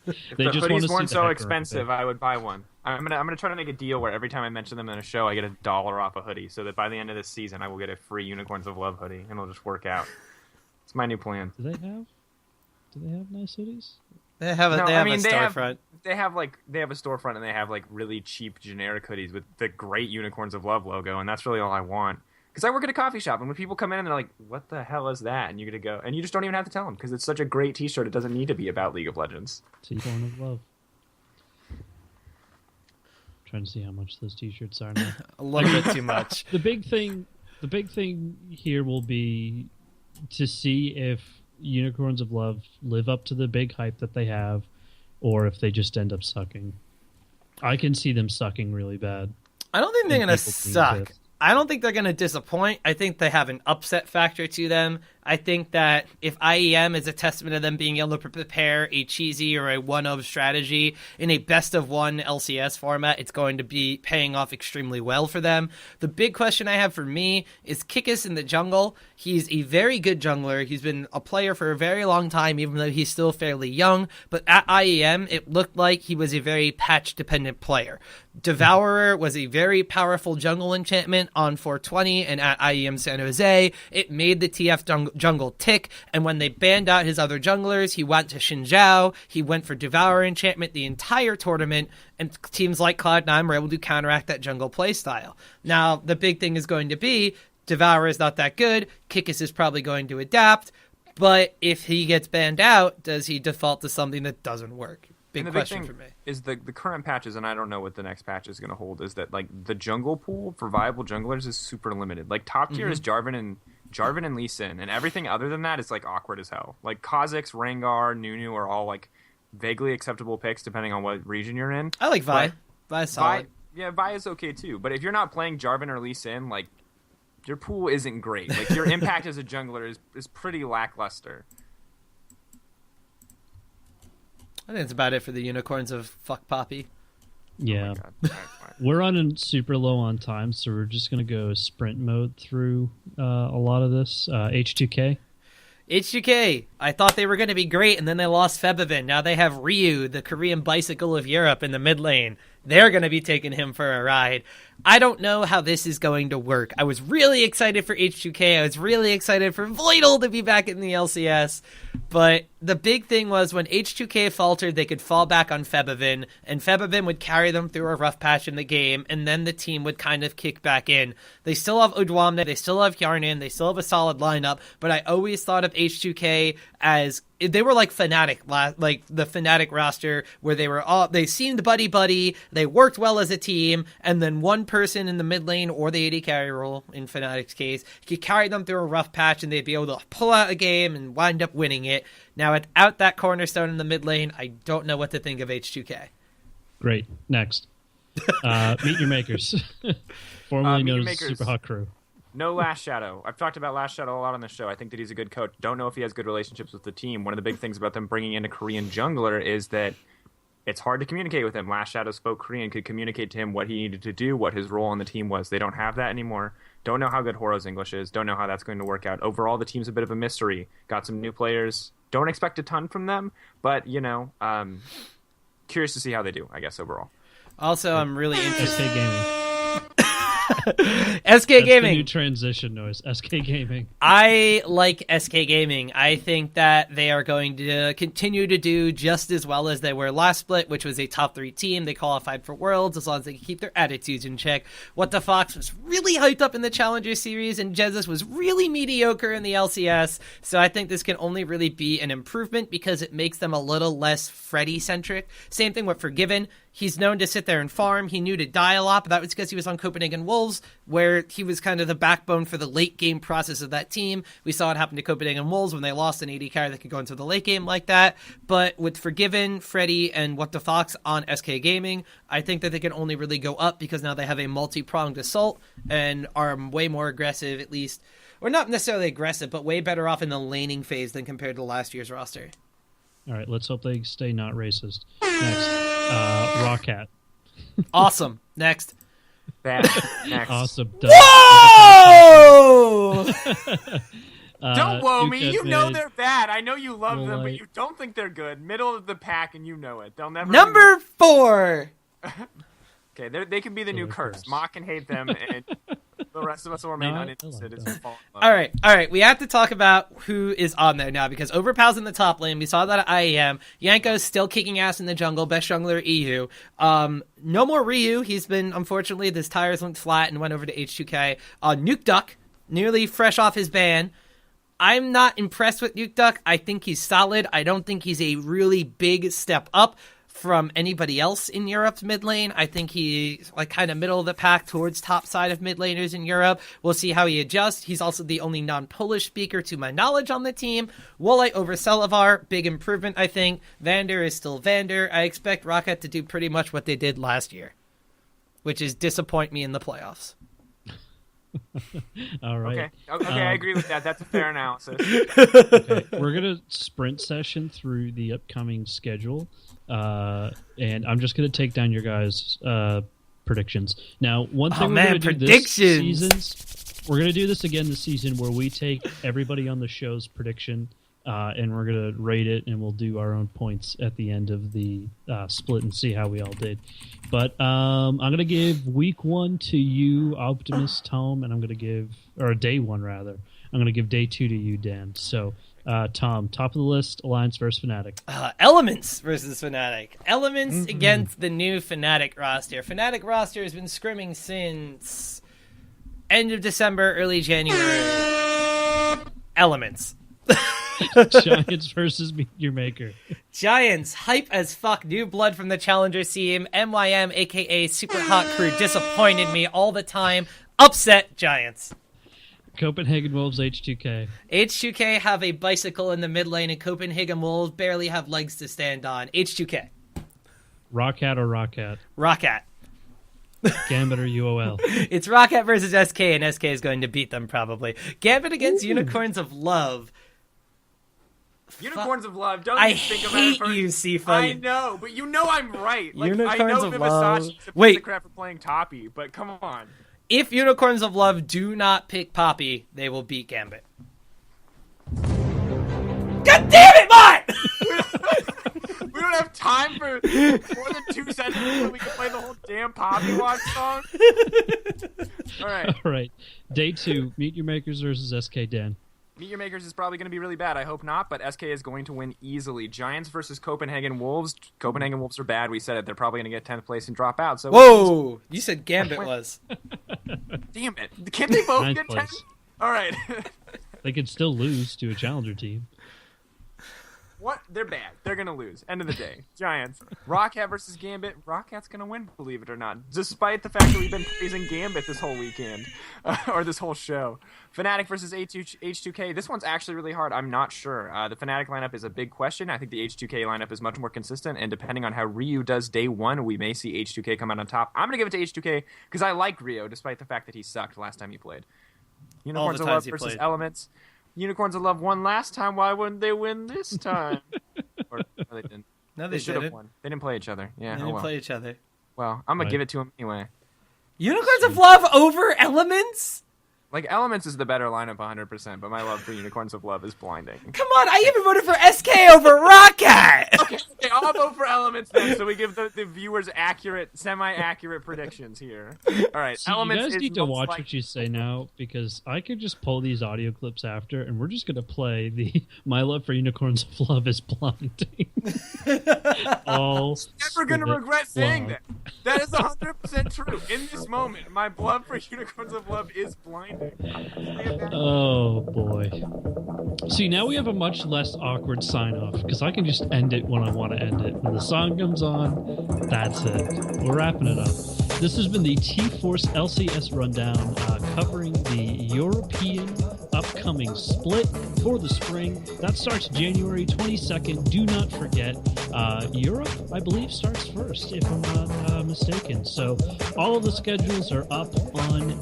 If the hoodies weren't so expensive, I would buy one. I'm gonna try to make a deal where every time I mention them in a show, I get $1 off a hoodie, so that by the end of this season, I will get a free Unicorns of Love hoodie, and it'll just work out. It's my new plan. Do they have nice hoodies? They have a storefront. They have a storefront, and they have like really cheap generic hoodies with the great Unicorns of Love logo, and that's really all I want. Because I work at a coffee shop, and when people come in and they're like, "What the hell is that?" and you get to go, and you just don't even have to tell them because it's such a great T-shirt. It doesn't need to be about League of Legends. Unicorn of Love. Trying to see how much those T-shirts are now. A little bit too much. The big thing here will be to see if Unicorns of Love live up to the big hype that they have, or if they just end up sucking. I can see them sucking really bad. I don't think they're going to suck. I don't think they're going to disappoint. I think they have an upset factor to them. I think that if IEM is a testament to them being able to prepare a cheesy or a one-of strategy in a best-of-one LCS format, it's going to be paying off extremely well for them. The big question I have for me is Kikis in the jungle. He's a very good jungler. He's been a player for a very long time, even though he's still fairly young. But at IEM, it looked like he was a very patch-dependent player. Devourer was a very powerful jungle enchantment on 420 and at IEM San Jose. It made the TF jungle tick, and when they banned out his other junglers, he went to Xinjiao, he went for Devourer enchantment the entire tournament, and teams like Cloud9 were able to counteract that jungle playstyle. Now, the big thing is going to be, Devourer is not that good, Kikis is probably going to adapt, but if he gets banned out, does he default to something that doesn't work? Big question for me. Is the current patches, and I don't know what the next patch is going to hold, is that like the jungle pool for viable junglers is super limited. Like top tier is Jarvan and Lee Sin, and everything other than that is like awkward as hell. Like Kha'Zix, Rengar, Nunu are all like vaguely acceptable picks depending on what region you're in. I like Vi. Vi's solid. Vi is okay too. But if you're not playing Jarvan or Lee Sin, like your pool isn't great. Like your impact as a jungler is pretty lackluster. I think that's about it for the Unicorns of Fuck Poppy. Yeah. Oh my God. We're running super low on time, so we're just going to go sprint mode through a lot of this. H2K. H2K, I thought they were going to be great, and then they lost Febivin. Now they have Ryu, the Korean bicycle of Europe, in the mid lane. They're going to be taking him for a ride. I don't know how this is going to work. I was really excited for H2K. I was really excited for Voidal to be back in the LCS. But the big thing was when H2K faltered, they could fall back on Febivin, and Febivin would carry them through a rough patch in the game, and then the team would kind of kick back in. They still have Udwamne, they still have Yarnan, they still have a solid lineup, but I always thought of H2K as they were like Fnatic, like the Fnatic roster, where they seemed buddy, they worked well as a team, and then one person in the mid lane or the AD carry role, in Fnatic's case, could carry them through a rough patch and they'd be able to pull out a game and wind up winning it. Now, without that cornerstone in the mid lane, I don't know what to think of H2K. Great. Next. Meet Your Makers. Formerly known as Super Hot Crew. No Last Shadow. I've talked about Last Shadow a lot on the show. I think that he's a good coach. Don't know if he has good relationships with the team. One of the big things about them bringing in a Korean jungler is that it's hard to communicate with him. Last Shadow spoke Korean, could communicate to him what he needed to do, what his role on the team was. They don't have that anymore. Don't know how good Horo's English is. Don't know how that's going to work out. Overall, the team's a bit of a mystery. Got some new players. Don't expect a ton from them, but, curious to see how they do, I guess, overall. Also, I'm really interested. SK Gaming. SK Gaming. The new transition noise. SK Gaming. I like SK Gaming. I think that they are going to continue to do just as well as they were last split, which was a top 3 team. They qualified for Worlds as long as they can keep their attitudes in check. What the Fox was really hyped up in the Challenger Series, and Jesus was really mediocre in the LCS. So I think this can only really be an improvement because it makes them a little less Freddy-centric. Same thing with Forgiven. He's known to sit there and farm. He knew to die a lot, but that was because he was on Copenhagen Wolves, where he was kind of the backbone for the late game process of that team. We saw it happen to Copenhagen Wolves when they lost an AD carry that could go into the late game like that. But with Forgiven, Freddy, and What the Fox on SK Gaming, I think that they can only really go up because now they have a multi-pronged assault and are way more aggressive, at least. Or not necessarily aggressive, but way better off in the laning phase than compared to last year's roster. All right, let's hope they stay not racist. Next, Rawcat. Awesome. Next. Bad. Next. Awesome. Whoa! Don't whoa me. You know mid. they're bad. I know you love them, but Light. you don't think they're good. Middle of the pack, and you know it. They'll never. Number 4. Okay, they can be the new curse. Mock can hate them, and the rest of us will remain No, I uninterested. like It's that. fall in love. All right. We have to talk about who is on there now because Overpow's in the top lane. We saw that at IEM. Yanko's still kicking ass in the jungle. Best jungler EU. No more Ryu. He's been, unfortunately, his tires went flat and went over to H2K. Nuke Duck, nearly fresh off his ban. I'm not impressed with Nuke Duck. I think he's solid. I don't think he's a really big step up from anybody else in Europe's mid lane. I think he's like kind of middle of the pack towards top side of mid laners in Europe. We'll see how he adjusts. He's also the only non-Polish speaker to my knowledge on the team. Woolite over Selavar, big improvement I think. Vander is still Vander. I expect Rocket to do pretty much what they did last year, which is disappoint me in the playoffs. All right. Okay, I agree with that. That's a fair analysis. Okay. We're going to sprint session through the upcoming schedule, and I'm just going to take down your guys' predictions. Now, one thing we're going to do this season, we're going to do this again this season where we take everybody on the show's prediction, and we're going to rate it, and we'll do our own points at the end of the split and see how we all did. But I'm going to give week 1 to you, Optimus Tom, and I'm going to give, or day 1 rather, I'm going to give day 2 to you, Dan. So, Tom, top of the list, Alliance versus Fnatic. Elements versus Fnatic. Elements against the new Fnatic roster. Fnatic roster has been scrimming since end of December, early January. Elements. Giants versus Meet Your Maker. Giants, hype as fuck. New blood from the Challenger team. MYM, a.k.a. Super Hot Crew, disappointed me all the time. Upset Giants. Copenhagen Wolves, H2K. H2K have a bicycle in the mid lane, and Copenhagen Wolves barely have legs to stand on. H2K. Rockhat or Rockhat? Rocket. Gambit or UOL? It's Rocket versus SK, and SK is going to beat them probably. Gambit against Unicorns of Love. Unicorns of Love. Don't I even think about hate it. you, Sifa. I know, but you know I'm right. Like, Unicorns I know of Vivasachi's Love. a piece Wait. of crap for playing Toppy, but come on. If Unicorns of Love do not pick Poppy, they will beat Gambit. God damn it, Mott! We don't have time for more than 2 sentences so we can play the whole damn Poppy Watch song. All right. All right. Day 2, Meet Your Makers versus SK, Dan. Meet Your Makers is probably going to be really bad. I hope not, but SK is going to win easily. Giants versus Copenhagen Wolves. Copenhagen Wolves are bad. We said it. They're probably going to get 10th place and drop out. So Whoa! You said Gambit was. Damn it. Can't they both Ninth get 10th? place. All right. They could still lose to a challenger team. What? They're bad. They're going to lose. End of the day. Giants. Rockhat versus Gambit. Rockhat's going to win, believe it or not. Despite the fact that we've been praising Gambit this whole weekend. Or this whole show. Fnatic versus H2K. This one's actually really hard. I'm not sure. The Fnatic lineup is a big question. I think the H2K lineup is much more consistent. And depending on how Ryu does day 1, we may see H2K come out on top. I'm going to give it to H2K because I like Rio, despite the fact that he sucked last time he played. Unicorns of Love versus Elements. Unicorns of Love won last time. Why wouldn't they win this time? Or no, they didn't. No, They should have won. They didn't play each other. Yeah, They oh didn't well. play each other. Well, I'm gonna Right. give it to him anyway. Unicorns of Love over Elements? Like, Elements is the better lineup 100%, but my love for Unicorns of Love is blinding. Come on, I even voted for SK over Rocket! Okay, I'll vote for Elements then, so we give the viewers accurate, semi-accurate predictions here. All right, See, Elements you guys is need to most watch like- what you say now, because I could just pull these audio clips after, and we're just going to play the My Love for Unicorns of Love is Blinding. All Never gonna split regret saying long. that. That is 100% true. In this moment, my love for Unicorns of Love is blinding. Oh boy. See, now we have a much less awkward sign off because I can just end it when I want to end it. When the song comes on, that's it. We're wrapping it up. This has been the T-Force LCS rundown covering the European upcoming split for the spring. That starts January 22nd. Do not forget, Europe, I believe, starts first, if I'm not mistaken. So all of the schedules are up on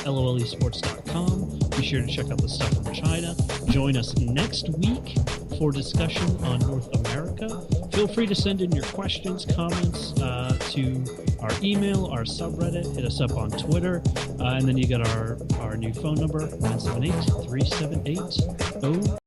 lolesports.com. Be sure to check out the stuff from China. Join us next week for discussion on North America. Feel free to send in your questions, comments to our email, our subreddit. Hit us up on Twitter. And then you got our new phone number, 978-378-0.